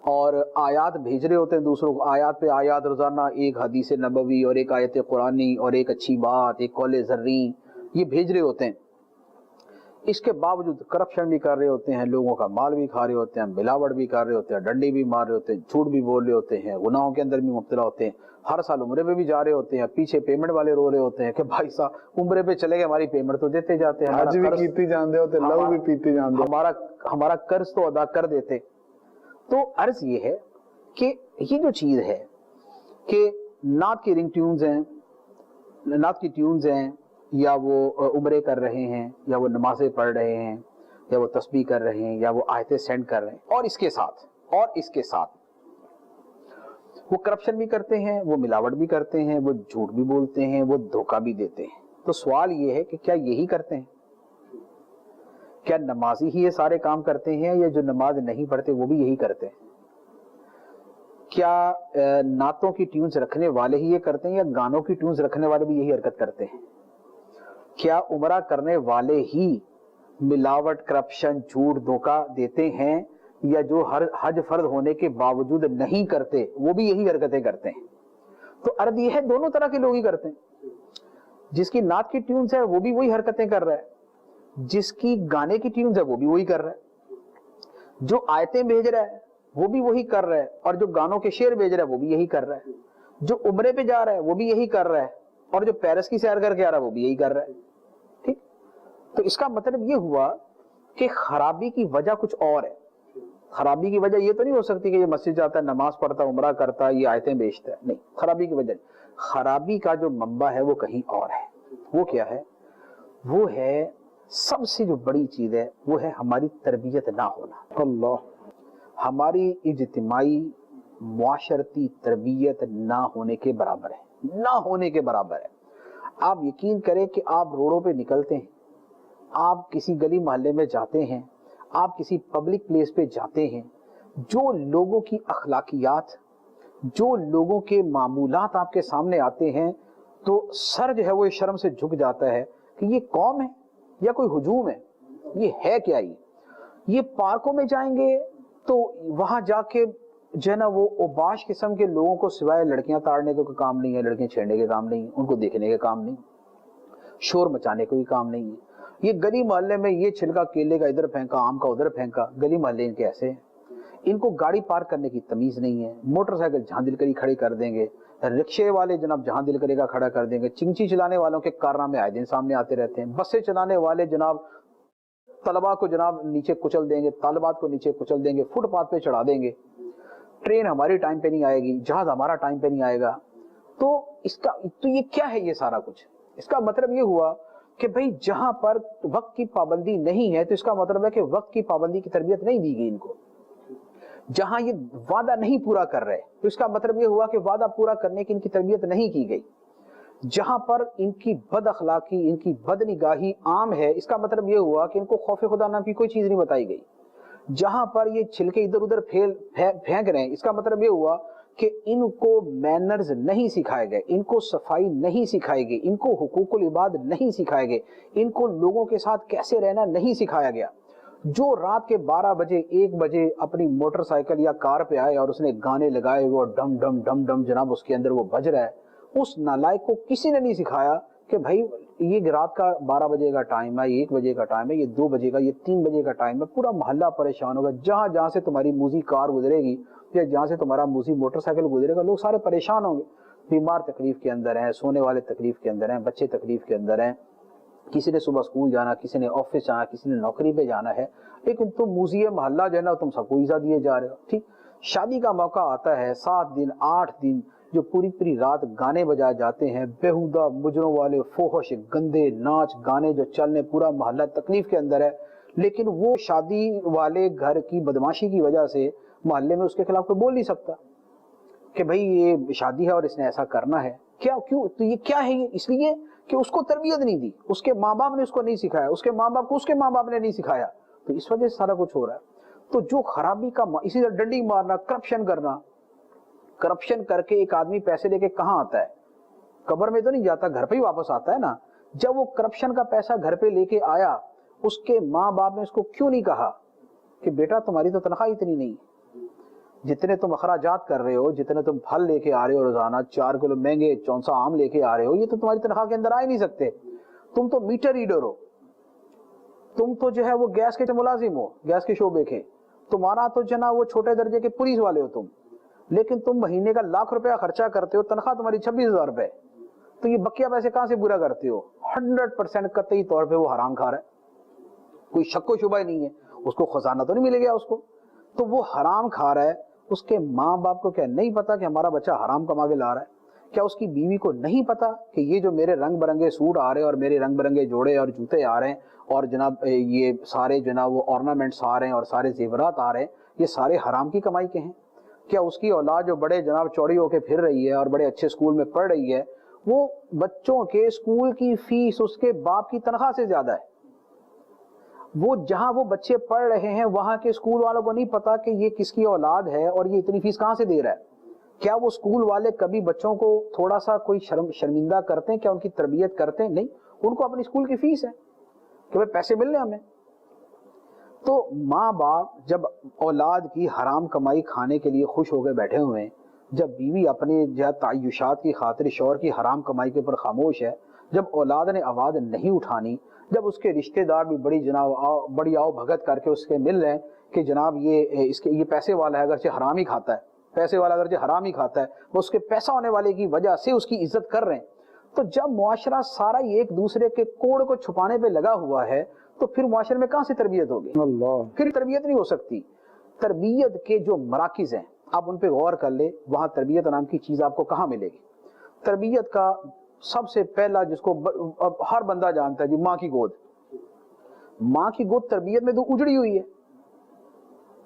اور آیات بھیج رہے ہوتے ہیں دوسروں کو، آیات پہ آیات، روزانہ ایک حدیث نبوی اور ایک آیت قرآنی اور ایک اچھی بات، ایک قول زرین، یہ بھیج رہے ہوتے ہیں. اس کے باوجود کرپشن بھی کر رہے ہوتے ہیں، لوگوں کا مال بھی کھا رہے ہوتے ہیں، ملاوٹ بھی کر رہے ہوتے ہیں، ڈنڈے بھی مار رہے ہوتے ہیں، جھوٹ بھی بول رہے ہوتے ہیں، گناہوں کے اندر بھی مبتلا ہوتے ہیں، ہر سال عمرے پہ بھی جا رہے ہوتے ہیں، پیچھے پیمنٹ والے رو رہے ہوتے ہیں کہ بھائی صاحب عمرے پہ چلے گئے، ہماری پیمنٹ تو دیتے جاتے ہیں، ہمارا قرض تو ادا کر دیتے. تو عرض یہ ہے کہ یہ جو چیز ہے کہ نعت کی رنگ ٹیونز ہیں، نعت کی ٹیونز ہیں، یا وہ عمرے کر رہے ہیں، یا وہ نمازیں پڑھ رہے ہیں، یا وہ تسبیح کر رہے ہیں، یا وہ آیتیں سینڈ کر رہے ہیں، اور اس کے ساتھ وہ کرپشن بھی کرتے ہیں، وہ ملاوٹ بھی کرتے ہیں، وہ جھوٹ بھی بولتے ہیں، وہ دھوکہ بھی دیتے ہیں. تو سوال یہ ہے کہ کیا یہی کرتے ہیں؟ کیا نمازی ہی یہ سارے کام کرتے ہیں یا جو نماز نہیں پڑھتے وہ بھی یہی کرتے ہیں؟ کیا نعتوں کی ٹیونز رکھنے والے ہی یہ کرتے ہیں یا گانوں کی ٹیونز رکھنے والے بھی یہی حرکت کرتے ہیں؟ کیا عمرہ کرنے والے ہی ملاوٹ، کرپشن، جھوٹ، دھوکہ دیتے ہیں یا جو حج فرض ہونے کے باوجود نہیں کرتے وہ بھی یہی حرکتیں کرتے ہیں؟ تو عرض یہ ہے دونوں طرح کے لوگ ہی کرتے ہیں. جس کی نعت کی ٹیونز ہے وہ بھی وہی حرکتیں کر رہا ہے، جس کی گانے کی ٹیونز ہے وہ بھی وہی کر رہا ہے، جو آیتیں بھیج رہا ہے وہ بھی وہی کر رہا ہے، اور جو گانوں کے شعر بھیج رہا ہے وہ بھی یہی کر رہا ہے، جو عمرے پہ جا رہا ہے وہ بھی یہی کر رہا ہے، اور جو پیرس کی سیر کر کے آ رہا ہے وہ بھی یہی کر رہا ہے. ٹھیک. تو اس کا مطلب یہ ہوا کہ خرابی کی وجہ کچھ اور ہے. خرابی کی وجہ یہ تو نہیں ہو سکتی کہ یہ مسجد جاتا ہے، نماز پڑھتا ہے، عمرہ کرتا ہے، یہ آیتیں بیچتا ہے. نہیں، خرابی کی وجہ نہیں. خرابی کا جو منبع ہے وہ کہیں اور ہے. وہ کیا ہے؟ وہ ہے سب سے جو بڑی چیز ہے وہ ہے ہماری تربیت نہ ہونا. اللہ، ہماری اجتماعی معاشرتی تربیت نہ ہونے کے برابر ہے، نہ ہونے کے برابر ہے. آپ یقین کریں کہ آپ روڈوں پہ نکلتے ہیں، آپ کسی گلی محلے میں جاتے ہیں، آپ کسی پبلک پلیس پہ جاتے ہیں، جو لوگوں کی اخلاقیات، جو لوگوں کے معمولات آپ کے سامنے آتے ہیں تو سر جو ہے وہ شرم سے جھک جاتا ہے کہ یہ قوم ہے یا کوئی ہجوم ہے، یہ ہے کیا؟ یہ پارکوں میں جائیں گے تو وہاں جا کے جو ہے نا وہ اوباش قسم کے لوگوں کو سوائے لڑکیاں تاڑنے کا کوئی کام نہیں ہے، لڑکیاں چھیڑنے کے کام نہیں ہے، ان کو دیکھنے کے کام نہیں، شور مچانے کا کوئی کام نہیں ہے۔ یہ گلی محلے میں یہ چھلکا کیلے کا ادھر پھینکا، آم کا ادھر پھینکا، گلی محلے ان کے ایسے ہیں۔ ان کو گاڑی پارک کرنے کی تمیز نہیں ہے، موٹر سائیکل جہاں دل کری کھڑی کر دیں گے، رکشے والے جناب جہاں دل کرے گا کھڑا کر دیں گے، چنگچی چلانے والوں کے کارنامے آئے دن سامنے آتے رہتے ہیں، بسیں چلانے والے جناب طلبا کو جناب نیچے کچل دیں گے، طالبات کو نیچے کچل دیں گے، فٹ پاتھ پہ چڑھا دیں گے، ٹرین ہماری ٹائم پہ نہیں آئے گی، جہاز ہمارا ٹائم پہ نہیں آئے گا۔ تو یہ کیا ہے یہ سارا کچھ؟ اس کا مطلب یہ ہوا کہ بھئی جہاں پر وقت کی پابندی نہیں ہے تو اس کا مطلب ہے کہ وقت کی پابندی کی تربیت نہیں دی گئی ان کو۔ جہاں یہ وعدہ نہیں پورا کر رہے تو اس کا مطلب یہ ہوا کہ وعدہ پورا کرنے کی ان کی تربیت نہیں کی گئی۔ جہاں پر ان کی بد اخلاقی، ان کی بد نگاہی عام ہے، اس کا مطلب یہ ہوا کہ ان کو خوف خدا نام کی کوئی چیز نہیں بتائی گئی۔ جہاں پر یہ چھلکے ادھر ادھر پھینک رہے ہیں، اس کا مطلب یہ ہوا کہ ان کو مینرز نہیں سکھائے گئے، ان کو صفائی نہیں سکھائی گئی، ان کو حقوق العباد نہیں سکھائے گئے، ان کو لوگوں کے ساتھ کیسے رہنا نہیں سکھایا گیا۔ جو رات کے 12 بجے 1 بجے اپنی موٹر سائیکل یا کار پہ آئے اور اس نے گانے لگائے وہ ڈم ڈم ڈم ڈم جناب اس کے اندر وہ بج رہا ہے، اس نالائق کو کسی نے نہیں سکھایا کہ بھائی یہ رات کا 12 بجے کا ٹائم ہے، 1 بجے کا ٹائم ہے، یہ 2 بجے کا، یہ 3 بجے کا ٹائم ہے، پورا محلہ پریشان ہوگا، جہاں جہاں سے تمہاری موزی کار گزرے گی یا جہاں سے تمہارا موزی موٹر سائیکل گزرے گا، لوگ سارے پریشان ہوں گے، بیمار تکلیف کے اندر ہیں، سونے والے تکلیف کے اندر ہیں، بچے تکلیف کے اندر ہیں، کسی نے صبح اسکول جانا، کسی نے آفس جانا، کسی نے نوکری پہ جانا ہے، لیکن تم موزی محلہ جو ہے نا تم سب کو ایزا دیے جا رہے ہو۔ ٹھیک، شادی کا موقع آتا ہے 7 دن 8 دن جو پوری رات گانے بجائے جاتے ہیں، بےہودہ مجروں والے فوحش گندے ناچ گانے جو چلنے، پورا محلہ تکلیف کے اندر ہے، لیکن وہ شادی والے گھر کی بدماشی کی وجہ سے محلے میں اس کے خلاف کوئی بول نہیں سکتا کہ بھئی یہ شادی ہے اور اس نے ایسا کرنا ہے۔ کیوں؟ تو یہ کیا ہے؟ یہ اس لیے کہ اس کو تربیت نہیں دی، اس کے ماں باپ نے اس کو نہیں سکھایا، اس کے ماں باپ کو اس کے ماں باپ نے نہیں سکھایا، تو اس وجہ سے سارا کچھ ہو رہا ہے۔ تو جو خرابی کا اسی طرح ڈنڈی مارنا، کرپشن کرنا، کرپشن کر کے ایک آدمی پیسے لے کے کہاں آتا ہے؟ قبر میں تو نہیں جاتا، گھر پہ ہی واپس آتا ہے نا۔ جب وہ کرپشن کا پیسہ گھر پہ لے کے آیا، اس کے ماں باپ نے اس کو کیوں نہیں کہا کہ بیٹا تمہاری تو تنخواہ اتنی نہیں، جتنے تم اخراجات کر رہے ہو، جتنے تم پھل لے کے آ رہے ہو روزانہ، 4 کلو مہنگے 64 آم لے کے آ رہے ہو، یہ تو تمہاری تنخواہ کے اندر آ ہی نہیں سکتے، تم تو میٹر ریڈر ہو، تم تو جو ہے وہ گیس کے ملازم ہو، گیس کے شعبے کے، تمہارا تو جنا وہ چھوٹے درجے کے پولیس والے ہو تم، لیکن تم مہینے کا 1,00,000 روپیہ خرچہ کرتے ہو، تنخواہ تمہاری 26,000 روپے، تو یہ بقیہ پیسے کہاں سے پورا کرتے ہو؟ 100% قطعی طور پہ وہ حرام کھا رہا ہے، کوئی شک و شبہ نہیں ہے، اس کو خزانہ تو نہیں ملے گیا اس کو، تو وہ حرام کھا رہا ہے۔ اس کے ماں باپ کو کیا نہیں پتا کہ ہمارا بچہ حرام کما کے لا رہا ہے؟ کیا اس کی بیوی کو نہیں پتا کہ یہ جو میرے رنگ برنگے سوٹ آ رہے ہیں اور میرے رنگ برنگے جوڑے اور جوتے آ رہے ہیں اور جناب یہ سارے جناب وہ ornaments آ رہے ہیں اور سارے زیورات آ رہے ہیں، یہ سارے حرام کی کمائی کے ہیں؟ کیا اس کی اولاد جو بڑے جناب چوڑی ہو کے پھر رہی ہے اور بڑے اچھے اسکول میں پڑھ رہی ہے، وہ بچوں کے اسکول کی فیس اس کے باپ کی تنخواہ سے زیادہ ہے؟ وہ جہاں وہ بچے پڑھ رہے ہیں وہاں کے اسکول والوں کو نہیں پتا کہ یہ کس کی اولاد ہے اور یہ اتنی فیس کہاں سے دے رہا ہے؟ کیا وہ اسکول والے کبھی بچوں کو تھوڑا سا کوئی شرمندہ کرتے ہیں؟ کیا ان کی تربیت کرتے ہیں؟ نہیں، ان کو اپنی اسکول کی فیس ہے کہ بھائی پیسے مل رہے ہمیں۔ تو ماں باپ جب اولاد کی حرام کمائی کھانے کے لیے خوش ہو کے بیٹھے ہوئے ہیں، جب بیوی اپنے تعیشات کی خاطر شوہر کی حرام کمائی کے اوپر خاموش ہے، جب اولاد نے آواز نہیں اٹھانی، جب اس کے رشتہ دار بھی بڑی آؤ بھگت کر کے اس کے مل رہے ہیں کہ جناب یہ پیسے والا ہے، اگرچہ حرام ہی کھاتا ہے، پیسے والا اگرچہ حرام ہی کھاتا ہے، وہ اس کے پیسہ ہونے والے کی وجہ سے اس کی عزت کر رہے ہیں، تو جب معاشرہ سارا ایک دوسرے کے کوڑ کو چھپانے پہ لگا ہوا ہے تو پھر معاشرے میں کہاں سے تربیت ہوگی؟ پھر تربیت نہیں ہو سکتی۔ تربیت کے جو مراکز ہیں آپ ان پہ غور کر لیں، وہاں تربیت نام کی چیز آپ کو کہاں ملے گی؟ تربیت کا سب سے پہلا جس کو ہر بندہ جانتا ہے جی، ماں کی گود۔ ماں کی گود تربیت میں تو اجڑی ہوئی ہے،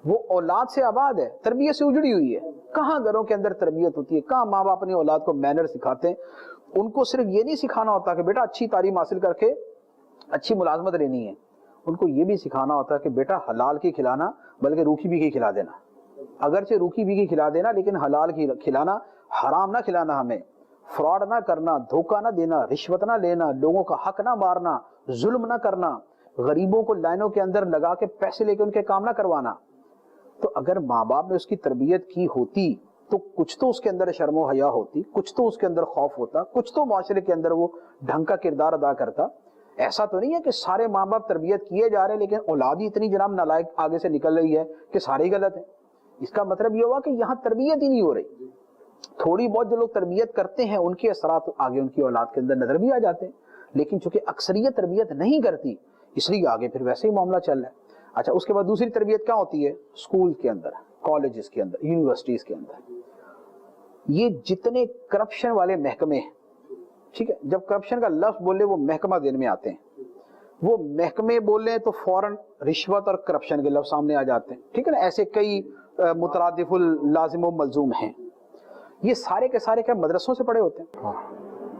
وہ اولاد سے آباد ہے، تربیت سے اجڑی ہوئی ہے۔ کہاں گھروں کے اندر تربیت ہوتی ہے؟ کہاں ماں باپ اپنی اولاد کو مینر سکھاتے ہیں؟ ان کو صرف یہ نہیں سکھانا ہوتا کہ بیٹا اچھی تعلیم حاصل کر کے اچھی ملازمت لینی ہے، ان کو یہ بھی سکھانا ہوتا ہے کہ بیٹا حلال کی کھلانا بلکہ روکھی بھی کی کھلا دینا، اگرچہ روکھی بھی کی کھلا دینا لیکن حلال کی کھلانا، حرام نہ کھلانا، ہمیں فراڈ نہ کرنا، دھوکہ نہ دینا، رشوت نہ لینا، لوگوں کا حق نہ مارنا، ظلم نہ کرنا، غریبوں کو لائنوں کے اندر لگا کے پیسے لے کے ان کے کام نہ کروانا۔ تو اگر ماں باپ نے اس کی تربیت کی ہوتی تو کچھ تو اس کے اندر شرم و حیا ہوتی، کچھ تو اس کے اندر خوف ہوتا، کچھ تو معاشرے کے اندر وہ ڈھنگ کا کردار ادا کرتا۔ ایسا تو نہیں ہے کہ سارے ماں باپ تربیت کیے جا رہے ہیں لیکن اولاد ہی اتنی جناب نالائق آگے سے نکل رہی ہے کہ سارے ہی غلط ہیں۔ اس کا مطلب یہ ہوا کہ یہاں تربیت ہی نہیں ہو رہی۔ تھوڑی بہت جو لوگ تربیت کرتے ہیں ان کے اثرات آگے ان کی اولاد کے اندر نظر بھی آ جاتے ہیں، لیکن چونکہ اکثریت تربیت نہیں کرتی اس لیے آگے پھر ویسے ہی معاملہ چل رہا ہے۔ اچھا، اس کے بعد دوسری تربیت کیا ہوتی ہے؟ اسکول کے اندر، کالجز کے اندر، یونیورسٹیز کے اندر یہ جتنے کرپشن والے محکمے ہیں، ٹھیک ہے، جب کرپشن کا لفظ بولے وہ محکمہ ذہن میں آتے ہیں، وہ محکمے بولے تو فوراً رشوت اور کرپشن کے لفظ سامنے آ جاتے ہیں، ٹھیک ہے نا۔ ایسے کئی مترادف اللازم و ملزوم ہیں، یہ سارے کے سارے کیا مدرسوں سے پڑے ہوتے ہیں؟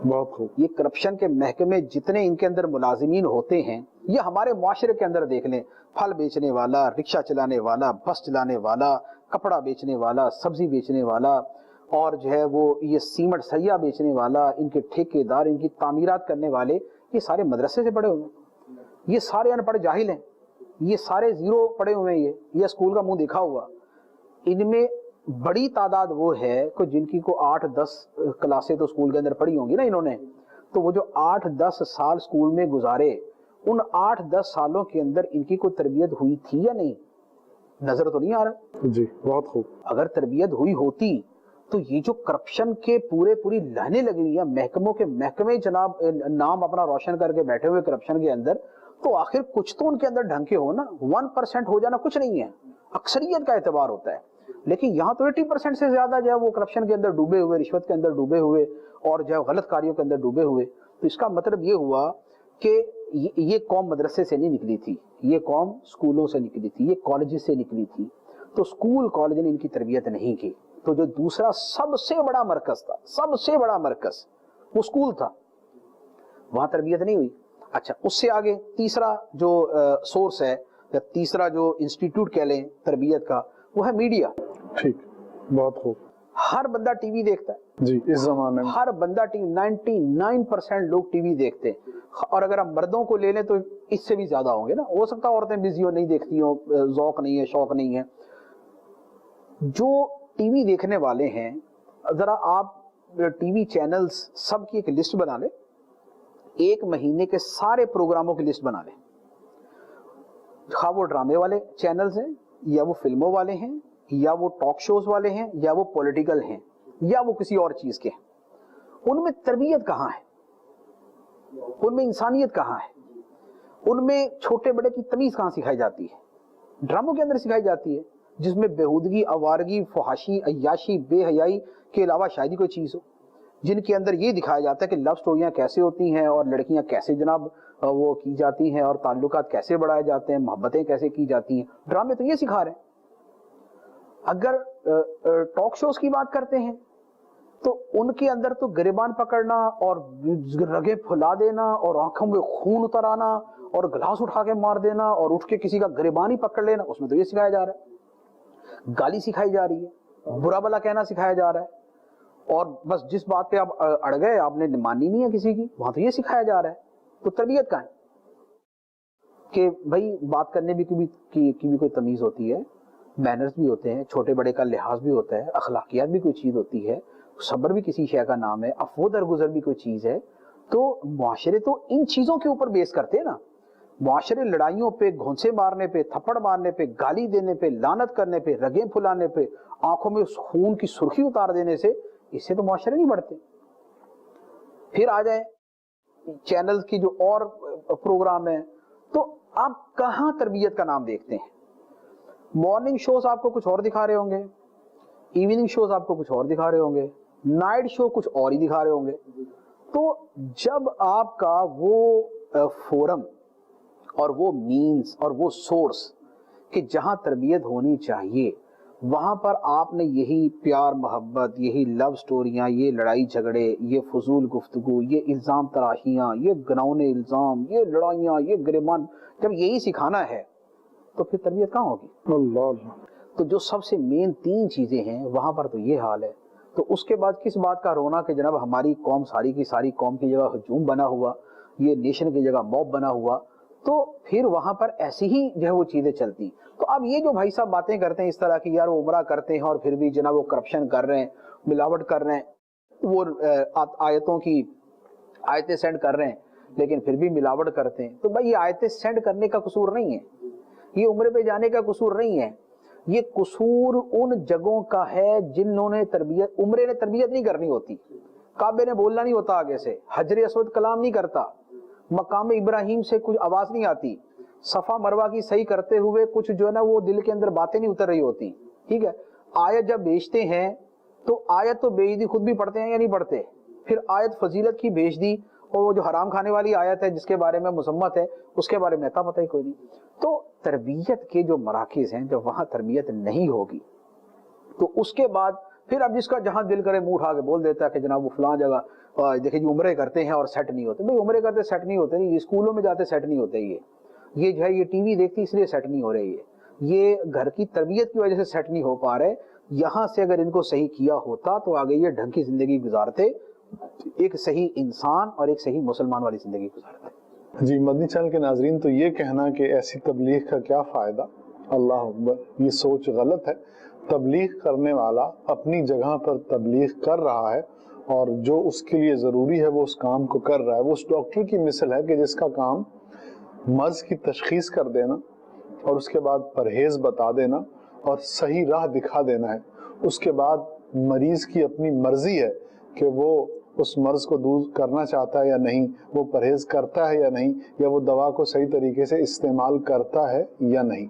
بہت خوب۔ یہ کرپشن کے محکمے جتنے ان کے اندر ملازمین ہوتے ہیں، یہ ہمارے معاشرے کے اندر دیکھ لیں، پھل بیچنے والا، رکشہ چلانے والا، بس چلانے والا، کپڑا بیچنے والا، سبزی بیچنے والا، اور جو ہے وہ یہ سیمنٹ سریا بیچنے والا، ان کے ٹھیکے دار، ان کی تعمیرات کرنے والے، یہ سارے مدرسے سے پڑے ہوئے ہیں، یہ سارے ان پڑھ جاہل ہیں، یہ سارے زیرو پڑے ہوئے ہیں، یہ اسکول کا منہ دکھا ہوا۔ ان میں بڑی تعداد وہ ہے کہ جن کی کو 8-10 کلاسیں تو اسکول کے اندر پڑھی ہوں گی نا انہوں نے، تو وہ جو 8-10 سال اسکول میں گزارے، ان 8-10 سالوں کے اندر ان کی کوئی تربیت ہوئی تھی یا نہیں؟ نظر تو نہیں آ رہا جی، بہت خوب۔ اگر تربیت ہوئی ہوتی تو یہ جو کرپشن کے پوری لہنیں لگی ہوئی ہیں، محکموں کے محکمے جناب نام اپنا روشن کر کے بیٹھے ہوئے کرپشن کے اندر، تو آخر کچھ تو ان کے اندر ڈھنگ کے ہو نا۔ 1% ہو جانا کچھ نہیں ہے، اکثریت کا اعتبار ہوتا ہے، لیکن یہاں تو 80% سے زیادہ جو ہے وہ کرپشن کے اندر ڈوبے ہوئے، رشوت کے اندر ڈوبے ہوئے، اور جو ہے غلط کاریوں کے اندر ڈوبے ہوئے۔ تو اس کا مطلب یہ ہوا کہ یہ قوم مدرسے سے نہیں نکلی تھی، یہ قوم اسکولوں سے نکلی تھی، یہ کالجز سے نکلی تھی۔ تو اسکول کالج نے ان کی تربیت نہیں کی، تو جو دوسرا سب سے بڑا مرکز تھا، سب سے بڑا مرکز وہ اسکول تھا، وہاں تربیت نہیں ہوئی۔ اچھا، اس سے آگے تیسرا جو سورس ہے یا تیسرا جو انسٹیٹیوٹ کہہ لیں تربیت کا، وہ ہے میڈیا۔ ٹھیک، بہت خوب۔ ہر بندہ ٹی وی دیکھتا ہے جی، اس زمانے میں ہر بندہ ٹی وی، 99% لوگ ٹی وی دیکھتے ہیں، اور اگر ہم مردوں کو لے لیں تو اس سے بھی زیادہ ہوں گے نا، ہو سکتا ہے عورتیں بزی ہو، نہیں دیکھتی ہوں، ذوق نہیں ہے، شوق نہیں ہے۔ جو ٹی وی دیکھنے والے ہیں، ذرا آپ ٹی وی چینلز سب کی ایک لسٹ بنا لیں، ایک مہینے کے سارے پروگراموں کی لسٹ بنا لیں، خواہ وہ ڈرامے والے چینلز ہیں، یا وہ فلموں والے ہیں، یا وہ ٹاک شوز والے ہیں، یا وہ پولیٹیکل ہیں، یا وہ کسی اور چیز کے ہیں۔ ان میں تربیت کہاں ہے؟ ان میں انسانیت کہاں ہے؟ ان میں چھوٹے بڑے کی تمیز کہاں سکھائی جاتی ہے؟ ڈراموں کے اندر سکھائی جاتی ہے، جس میں بےہودگی، آوارگی، فحاشی، عیاشی، بے حیائی کے علاوہ شاید ہی کوئی چیز ہو، جن کے اندر یہ دکھایا جاتا ہے کہ لو سٹوریاں کیسے ہوتی ہیں، اور لڑکیاں کیسے جناب وہ کی جاتی ہیں، اور تعلقات کیسے بڑھائے جاتے ہیں، محبتیں کیسے کی جاتی ہیں۔ ڈرامے تو یہ سکھا رہے ہیں۔ اگر ٹاک شوز کی بات کرتے ہیں تو ان کے اندر تو گریبان پکڑنا اور رگیں پھلا دینا اور آنکھوں میں خون اتر آنا اور گلاس اٹھا کے مار دینا اور اٹھ کے کسی کا گریبان ہی پکڑ لینا، اس میں تو یہ سکھایا جا رہا ہے۔ گالی سکھائی جا رہی ہے، برا بلا کہنا سکھایا جا رہا ہے، اور بس جس بات پہ آپ اڑ گئے، آپ نے ماننی نہیں ہے کسی کی، وہاں تو یہ سکھایا جا رہا ہے۔ تو تربیت کہاں ہے کہ بھائی بات کرنے بھی کی بھی کوئی تمیز ہوتی ہے، مینرز بھی ہوتے ہیں، چھوٹے بڑے کا لحاظ بھی ہوتا ہے، اخلاقیات بھی کوئی چیز ہوتی ہے، صبر بھی کسی شے کا نام ہے، عفو درگزر بھی کوئی چیز ہے۔ تو معاشرے تو ان چیزوں کے اوپر بیس کرتے ہیں نا۔ معاشرے لڑائیوں پہ، گھونسے مارنے پہ، تھپڑ مارنے پہ، گالی دینے پہ، لعنت کرنے پہ، رگیں پھلانے پہ، آنکھوں میں خون کی سرخی اتار دینے سے، اس سے تو معاشرے نہیں بڑھتے۔ پھر آ جائیں چینل کی جو اور پروگرام ہیں، تو آپ کہاں تربیت کا نام دیکھتے ہیں؟ مارننگ شوز آپ کو کچھ اور دکھا رہے ہوں گے، ایوننگ شوز آپ کو کچھ اور دکھا رہے ہوں گے، نائٹ شو کچھ اور ہی دکھا رہے ہوں گے۔ تو جب آپ کا وہ فورم اور وہ مینز اور وہ سورس کہ جہاں تربیت ہونی چاہیے، وہاں پر آپ نے یہی پیار محبت، یہی لو سٹوریاں، یہ لڑائی جھگڑے، یہ فضول گفتگو، یہ الزام تراشیاں، یہ گناونے الزام، یہ لڑائیاں، یہ گریبان، جب یہی سکھانا ہے تو پھر تربیت کہاں ہوگی؟ اللہ۔ تو جو سب سے مین 3 چیزیں ہیں وہاں پر تو یہ حال ہے۔ تو اس کے بعد کس بات کا رونا کہ جناب ہماری قوم ساری کی ساری قوم کی جگہ ہجوم بنا ہوا، یہ نیشن کی جگہ موب بنا ہوا، تو پھر وہاں پر ایسی ہی جو ہے وہ چیزیں چلتی. تو اب یہ جو بھائی صاحب باتیں کرتے ہیں اس طرح کی، یار وہ عمرہ کرتے ہیں اور پھر بھی جناب وہ کرپشن کر رہے ہیں، ملاوٹ کر رہے ہیں، وہ آیتیں سینڈ کر رہے ہیں لیکن پھر بھی ملاوٹ کرتے ہیں. تو بھائی یہ آیتیں سینڈ کرنے کا قصور نہیں ہے، یہ عمرے پہ جانے کا قصور نہیں ہے، یہ قصور ان جگہوں کا ہے جنہوں نے تربیت، عمرے نے تربیت نہیں کرنی ہوتی، کعبے نے بولنا نہیں ہوتا آگے سے، حجر اسود کلام نہیں کرتا، مقام ابراہیم سے کچھ آواز نہیں آتی، صفا مروہ کی صحیح کرتے ہوئے کچھ جو ہے نا وہ دل کے اندر باتیں نہیں اتر رہی ہوتی. ٹھیک ہے، آیت جب بیچتے ہیں تو آیت تو بیچ دی، خود بھی پڑھتے ہیں یا نہیں پڑھتے، پھر آیت فضیلت کی بیچ دی، اور وہ جو حرام کھانے والی آیت ہے جس کے بارے میں مذمت ہے اس کے بارے میں اتا پتہ ہی کوئی نہیں. تو تربیت کے جو مراکز ہیں جب وہاں تربیت نہیں ہوگی تو اس کے بعد پھر اب جس کا جہاں دل کرے منہ اٹھا کے بول دیتا ہے کہ جناب وہ فلاں جگہ دیکھیں جی عمرے کرتے ہیں اور سیٹ نہیں ہوتے. بھئی عمرے کرتے سیٹ نہیں ہوتے، یہ اسکولوں میں جاتے سیٹ نہیں ہوتے، یہ جو ہے یہ ٹی وی دیکھتی اس لیے سیٹ نہیں ہو رہی ہے، یہ گھر کی تربیت کی وجہ سے سیٹ نہیں ہو پا رہے. یہاں سے اگر ان کو صحیح کیا ہوتا تو آگے یہ ڈھنگ کی زندگی گزارتے، ایک صحیح انسان اور ایک صحیح مسلمان والی زندگی گزارتے. جی مدنی چینل کے ناظرین، تو یہ کہنا کہ ایسی تبلیغ کا کیا فائدہ، اللہ اکبر، یہ سوچ غلط ہے. تبلیغ کرنے والا اپنی جگہ پر تبلیغ کر رہا ہے اور جو اس کے لیے ضروری ہے وہ اس کام کو کر رہا ہے. وہ اس ڈاکٹر کی مثل ہے کہ جس کا کام مرض کی تشخیص کر دینا اور اس کے بعد پرہیز بتا دینا اور صحیح راہ دکھا دینا ہے. اس کے بعد مریض کی اپنی مرضی ہے کہ وہ اس مرض کو دور کرنا چاہتا ہے یا نہیں، وہ پرہیز کرتا ہے یا نہیں، یا وہ دوا کو صحیح طریقے سے استعمال کرتا ہے یا نہیں.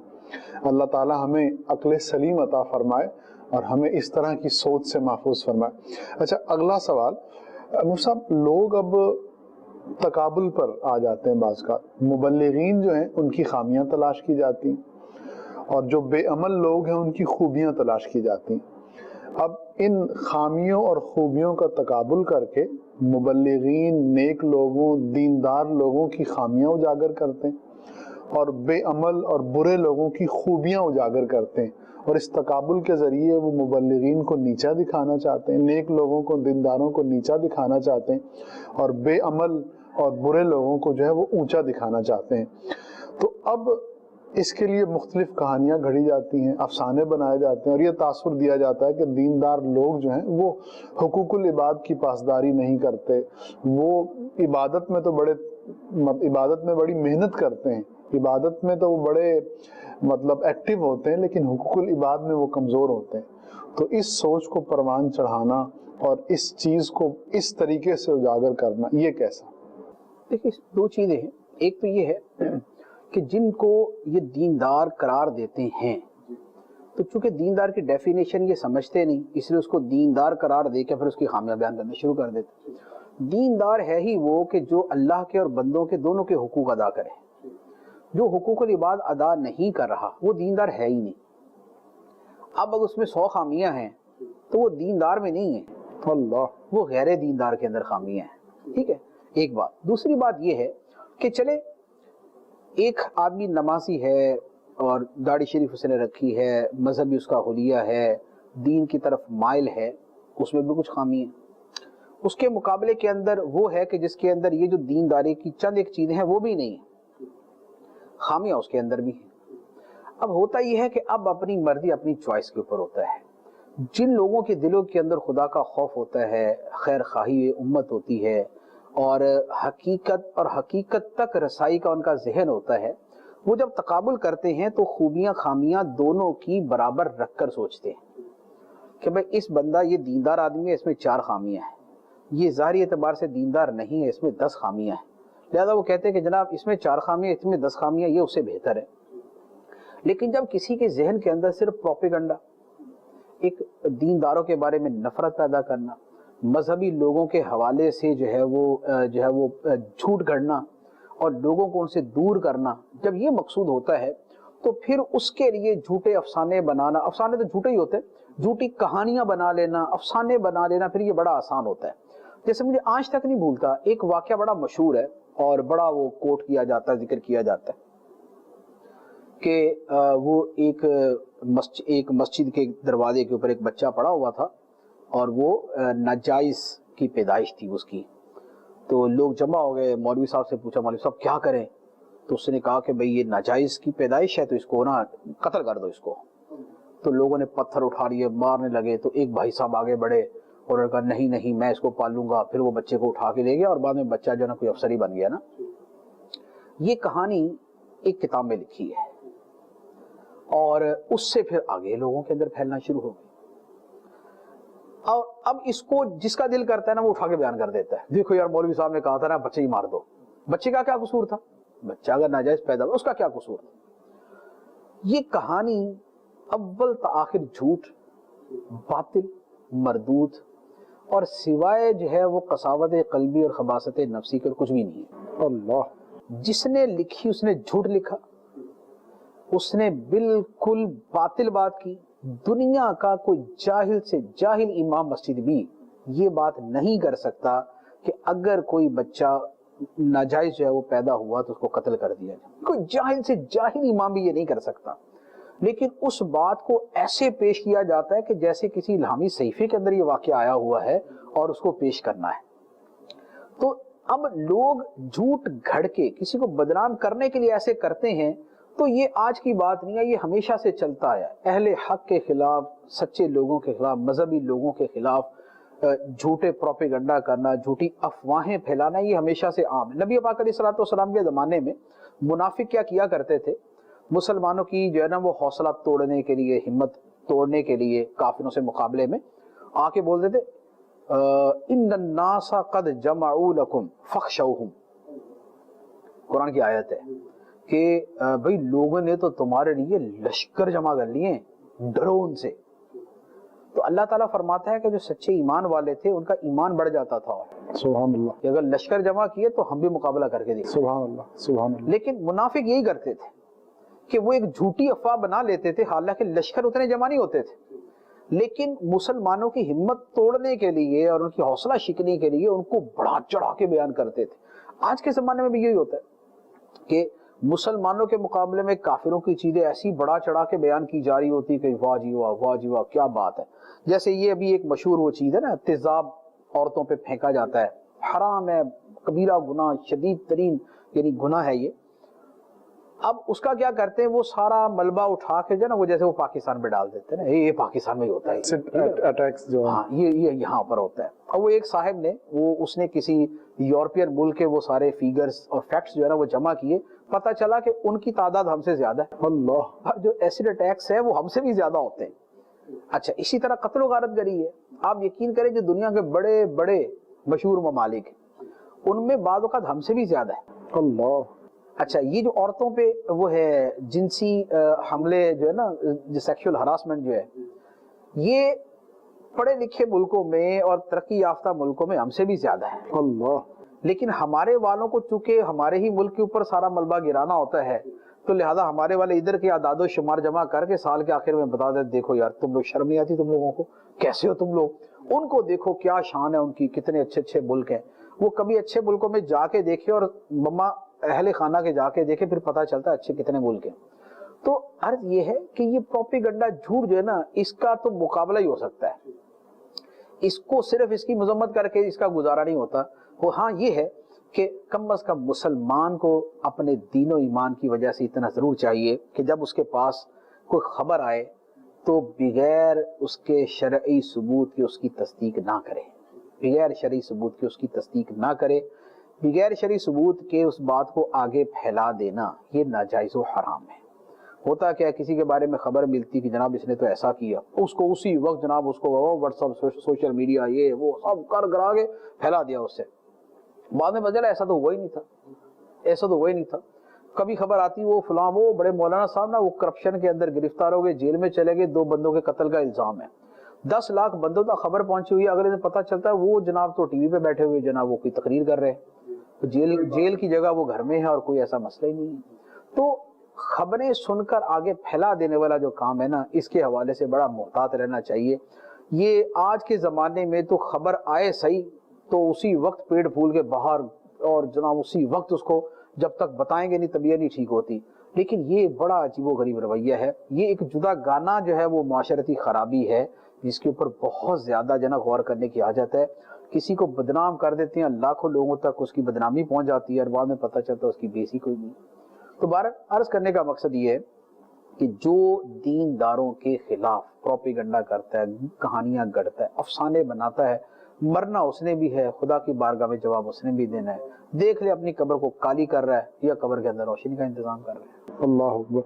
اللہ تعالی ہمیں عقل سلیم عطا فرمائے اور ہمیں اس طرح کی سوچ سے محفوظ فرمائے. اچھا اگلا سوال، مفتی صاحب، لوگ اب تقابل پر آ جاتے ہیں. بعض کا مبلغین جو ہیں ان کی خامیاں تلاش کی جاتی ہیں اور جو بے عمل لوگ ہیں ان کی خوبیاں تلاش کی جاتی ہیں. اب ان خامیوں اور خوبیوں کا تقابل کر کے مبلغین نیک لوگوں، دیندار لوگوں کی خامیاں اجاگر کرتے ہیں اور بے عمل اور برے لوگوں کی خوبیاں اجاگر کرتے ہیں، اور اس تقابل کے ذریعے وہ مبلغین کو نیچا دکھانا چاہتے ہیں، نیک لوگوں کو، دینداروں کو نیچا دکھانا چاہتے ہیں، اور بے عمل اور برے لوگوں کو جو ہے وہ اونچا دکھانا چاہتے ہیں. تو اب اس کے لیے مختلف کہانیاں گھڑی جاتی ہیں، افسانے بنائے جاتے ہیں، اور یہ تاثر دیا جاتا ہے کہ دیندار لوگ جو ہیں وہ حقوق العباد کی پاسداری نہیں کرتے، وہ عبادت میں بڑی محنت کرتے ہیں، عبادت میں تو وہ بڑے ایکٹیو ہوتے ہیں، لیکن حقوق العباد میں وہ کمزور ہوتے ہیں. تو اس سوچ کو پروان چڑھانا اور اس چیز کو اس طریقے سے اجاگر کرنا، یہ کیسا؟ دیکھیں دو چیزیں ہیں. ایک تو یہ ہے کہ جن کو یہ دیندار قرار دیتے ہیں تو چونکہ دیندار کی ڈیفینیشن یہ سمجھتے نہیں، اس لیے اس کو دیندار قرار دے کے پھر اس کی خامیاں بیان کرنا شروع کر دیتے. دیندار ہے ہی وہ کہ جو اللہ کے اور بندوں کے دونوں کے حقوق ادا کرے. جو حقوق العباد ادا نہیں کر رہا وہ دیندار ہے ہی نہیں. اب اگر اس میں 100 خامیاں ہیں تو وہ دیندار میں نہیں ہے، اللہ، وہ غیر دیندار کے اندر خامیاں ہیں. ٹھیک ہے، ایک بات. دوسری بات یہ ہے کہ چلے ایک آدمی نمازی ہے اور داڑھی شریف اس نے رکھی ہے، مذہبی اس کا حلیہ ہے، دین کی طرف مائل ہے، اس میں بھی کچھ خامی ہے. اس کے مقابلے کے اندر وہ ہے کہ جس کے اندر یہ جو دینداری کی چند ایک چیزیں ہیں وہ بھی نہیں ہیں، خامیاں اس کے اندر بھی ہیں. اب ہوتا یہ ہے کہ اب اپنی مرضی اپنی چوائس کے اوپر ہوتا ہے. جن لوگوں کے دلوں کے اندر خدا کا خوف ہوتا ہے، خیر خواہی امت ہوتی ہے اور حقیقت اور حقیقت تک رسائی کا ان کا ذہن ہوتا ہے، وہ جب تقابل کرتے ہیں تو خوبیاں خامیاں دونوں کی برابر رکھ کر سوچتے ہیں کہ بھئی اس بندہ یہ دیندار آدمی ہے، اس میں 4 خامیاں ہیں، یہ ظاہری اعتبار سے دیندار نہیں ہے، اس میں 10 خامیاں ہیں. لہذا وہ کہتے ہیں کہ جناب اس میں 4 خامیاں، اس میں 10 خامیاں، یہ اس سے بہتر ہے. لیکن جب کسی کے ذہن کے اندر صرف پروپیگنڈا، ایک دینداروں کے بارے میں نفرت پیدا کرنا، مذہبی لوگوں کے حوالے سے جو ہے وہ جھوٹ گھڑنا اور لوگوں کو ان سے دور کرنا، جب یہ مقصود ہوتا ہے تو پھر اس کے لیے جھوٹے افسانے بنانا، افسانے تو جھوٹے ہی ہوتے ہیں، جھوٹی کہانیاں بنا لینا، افسانے بنا لینا، پھر یہ بڑا آسان ہوتا ہے. جیسے مجھے آج تک نہیں بھولتا، ایک واقعہ بڑا مشہور ہے اور بڑا وہ کوٹ کیا جاتا ہے، ذکر کیا جاتا ہے کہ وہ ایک مسجد کے دروازے کے اوپر ایک بچہ پڑا ہوا تھا اور وہ ناجائز کی پیدائش تھی اس کی. تو لوگ جمع ہو گئے، مولوی صاحب سے پوچھا، مولوی صاحب کیا کریں؟ تو اس نے کہا کہ بھئی یہ ناجائز کی پیدائش ہے تو اس کو نا قتل کر دو اس کو. تو لوگوں نے پتھر اٹھا لیے, مارنے لگے. تو ایک بھائی صاحب آگے بڑھے اور انہوں نے کہا نہیں نہیں میں اس کو پالوں گا. پھر وہ بچے کو اٹھا کے لے گیا اور بعد میں بچہ جو نا کوئی افسر ہی بن گیا نا. یہ کہانی ایک کتاب میں لکھی ہے اور اس سے پھر آگے لوگوں کے اندر پھیلنا شروع ہو گئی. اور اب اس کو جس کا دل کرتا ہے نا وہ اٹھا کے بیان کر دیتا ہے, دیکھو یار مولوی صاحب نے کہا تھا نا بچے ہی مار دو. بچے کا کیا قصور تھا؟ بچہ اگر ناجائز پیدا ہوا اس کا کیا قصور تھا؟ یہ کہانی اول تا آخر جھوٹ, باطل, مردود اور سوائے جو ہے وہ قساوت قلبی اور خباثت نفسی کے کچھ بھی نہیں ہے. اللہ جس نے لکھی اس نے جھوٹ لکھا, اس نے بالکل باطل بات کی. دنیا کا کوئی جاہل سے جاہل امام مسجد بھی یہ بات نہیں کر سکتا کہ اگر کوئی بچہ ناجائز جو ہے وہ پیدا ہوا تو اس کو قتل کر دیا جائے. کوئی جاہل سے جاہل امام بھی یہ نہیں کر سکتا. لیکن اس بات کو ایسے پیش کیا جاتا ہے کہ جیسے کسی الہامی صحیفے کے اندر یہ واقعہ آیا ہوا ہے اور اس کو پیش کرنا ہے. تو اب لوگ جھوٹ گھڑ کے کسی کو بدنام کرنے کے لیے ایسے کرتے ہیں. تو یہ آج کی بات نہیں ہے, یہ ہمیشہ سے چلتا ہے. اہل حق کے خلاف, سچے لوگوں کے خلاف, مذہبی لوگوں کے خلاف جھوٹے پروپیگنڈا کرنا, جھوٹی افواہیں پھیلانا یہ ہمیشہ سے عام ہے. نبی پاک علیہ الصلوۃ والسلام کے زمانے میں منافق کیا کرتے تھے؟ مسلمانوں کی جو ہے نا وہ حوصلہ توڑنے کے لیے, ہمت توڑنے کے لیے کافروں سے مقابلے میں آ کے بولتے تھے ان الناس قد جمعوا لکم فخشوہم. قرآن کی آیت ہے کہ بھئی لوگوں نے تو تمہارے لیے لشکر جمع کر لیے, ڈرو ان سے. تو اللہ تعالیٰ فرماتا ہے کہ جو سچے ایمان والے تھے ان کا ایمان بڑھ جاتا تھا. سبحان اللہ. کہ اگر لشکر جمع کیے تو ہم بھی مقابلہ کر کے دیکھیں. سبحان اللہ سبحان اللہ. لیکن منافق یہی کرتے تھے کہ وہ ایک جھوٹی افواہ بنا لیتے تھے, حالانکہ لشکر اتنے جمع نہیں ہوتے تھے, لیکن مسلمانوں کی ہمت توڑنے کے لیے اور ان کی حوصلہ شکنی کے لیے ان کو بڑھا چڑھا کے بیان کرتے تھے. آج کے زمانے میں بھی یہی ہوتا ہے کہ مسلمانوں کے مقابلے میں کافروں کی چیزیں ایسی بڑا چڑھا کے بیان کی جا رہی ہوتی کہ واہ جی واہ, واہ جی واہ, کیا بات ہے. جیسے یہ ابھی ایک مشہور وہ چیز ہے نا, تیزاب عورتوں پہ پھینکا جاتا ہے, حرام ہے, کبیرہ گناہ, شدید ترین یعنی گناہ ہے یہ. اب اس کا کیا کرتے ہیں, وہ سارا ملبہ اٹھا کے جو نا وہ جیسے وہ پاکستان میں ڈال دیتے ہیں نا, یہ پاکستان میں ہی ہوتا ہے اٹیکس جو ہاں یہ یہاں پر ہوتا ہے. اور وہ ایک صاحب نے اس نے کسی یورپین ملک کے وہ سارے فیگرز اور فیکٹس جو ہے نا وہ جمع کیے, پتہ چلا کہ ان کی تعداد ہم سے زیادہ ہے. اللہ, جو ایسڈ اٹیکس ہے وہ ہم سے بھی زیادہ ہوتے ہیں. اچھا, اسی طرح قتل و غارت گری ہے. آپ یقین کریں جو دنیا کے بڑے بڑے مشہور ممالک ان میں بعض اوقات ہم سے بھی زیادہ ہے. اللہ. اچھا, یہ جو عورتوں پہ وہ ہے جنسی حملے جو ہے نا, جو سیکشول ہراسمنٹ جو ہے, یہ پڑھے لکھے ملکوں میں اور ترقی یافتہ ملکوں میں ہم سے بھی زیادہ ہے. اللہ. لیکن ہمارے والوں کو چونکہ ہمارے ہی ملک کے اوپر سارا ملبہ گرانا ہوتا ہے تو لہذا ہمارے والے ادھر کے اعداد و شمار جمع کر کے سال کے آخر میں بتا دیتے, دیکھو یار تم لوگ, شرم نہیں آتی تم لوگوں کو, کیسے ہو تم لوگ, ان کو دیکھو کیا شان ہے ان کی, کتنے اچھے اچھے ملک ہیں. وہ کبھی اچھے ملکوں میں جا کے دیکھے اور مما اہل خانہ کے جا کے دیکھے, پھر پتہ چلتا ہے اچھے کتنے ملک ہیں. تو عرض یہ ہے کہ یہ پروپیگنڈا جھوٹ جو ہے نا, اس کا تو مقابلہ ہی ہو سکتا ہے. اس کو صرف اس کی مذمت کر کے اس کا گزارا نہیں ہوتا. وہ ہاں یہ ہے کہ کم از کم مسلمان کو اپنے دین و ایمان کی وجہ سے اتنا ضرور چاہیے کہ جب اس کے پاس کوئی خبر آئے تو بغیر اس کے شرعی ثبوت کے اس کی تصدیق نہ کرے, بغیر شرعی ثبوت کے اس کی تصدیق نہ کرے. بغیر شرعی ثبوت کے اس بات کو آگے پھیلا دینا یہ ناجائز و حرام ہے. ہوتا کیا, کسی کے بارے میں خبر ملتی کہ جناب اس نے تو ایسا کیا, اس کو اسی وقت جناب اس کو واٹس ایپ, سوشل میڈیا, یہ وہ سب کر کرا کے پھیلا دیا اس سے. بعد میں بدلا ایسا تو ہوا ہی نہیں تھا, ایسا تو ہوا ہی نہیں تھا. کبھی خبر آتی وہ فلاں وہ بڑے مولانا صاحب نا وہ کرپشن کے اندر گرفتار ہو گئے, جیل میں چلے گئے, 2 بندوں کے قتل کا الزام ہے, 10 لاکھ بندوں تک خبر پہنچی ہوئی ہے. اگلے دن پتہ چلتا ہے وہ جناب تو ٹی وی پہ بیٹھے ہوئے جناب وہ کوئی تقریر کر رہے ہیں, جیل کی جگہ وہ گھر میں ہے اور کوئی ایسا مسئلہ ہی نہیں ہے. تو خبریں سن کر آگے پھیلا دینے والا جو کام ہے نا, اس کے حوالے سے بڑا محتاط رہنا چاہیے. یہ آج کے زمانے میں تو خبر آئے صحیح تو اسی وقت پیڑ پھول کے باہر, اور جناب اسی وقت اس کو جب تک بتائیں گے نہیں طبیعت نہیں ٹھیک ہوتی. لیکن یہ بڑا عجیب و غریب رویہ ہے. یہ ایک جدا گانا جو ہے وہ معاشرتی خرابی ہے جس کے اوپر بہت زیادہ جو ہے نا غور کرنے کی حاجت ہے. کسی کو بدنام کر دیتے ہیں, لاکھوں لوگوں تک اس کی بدنامی پہنچ جاتی ہے اور بعد میں پتہ چلتا ہے اس کی بیسی کوئی نہیں. تو بہرحال عرض کرنے کا مقصد یہ ہے کہ جو دینداروں کے خلاف پروپیگنڈا کرتا ہے، کہانیاں گڑتا ہے، افسانے بناتا ہے، مرنا اس نے بھی ہے، خدا کی بارگاہ میں جواب اس نے بھی دینا ہے، دیکھ لے اپنی قبر کو کالی کر رہا ہے یا قبر کے اندر روشنی کا انتظام کر رہا ہے۔ اللہ اکبر۔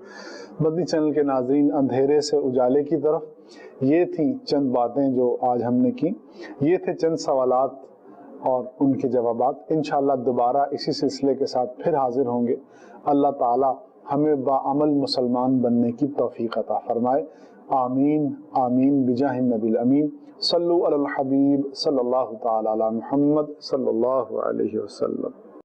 مدنی چینل کے ناظرین، اندھیرے سے اجالے کی طرف یہ تھیں چند باتیں جو آج ہم نے کی، یہ تھے چند سوالات اور ان کے جوابات۔ انشاءاللہ دوبارہ اسی سلسلے کے ساتھ پھر حاضر ہوں گے۔ اللہ تعالی ہمیں باعمل مسلمان بننے کی توفیق عطا فرمائے، آمین آمین بجاہ النبی الامین۔ صلو علی الحبیب صلی اللہ تعالی علی محمد صلی اللہ علیہ وسلم۔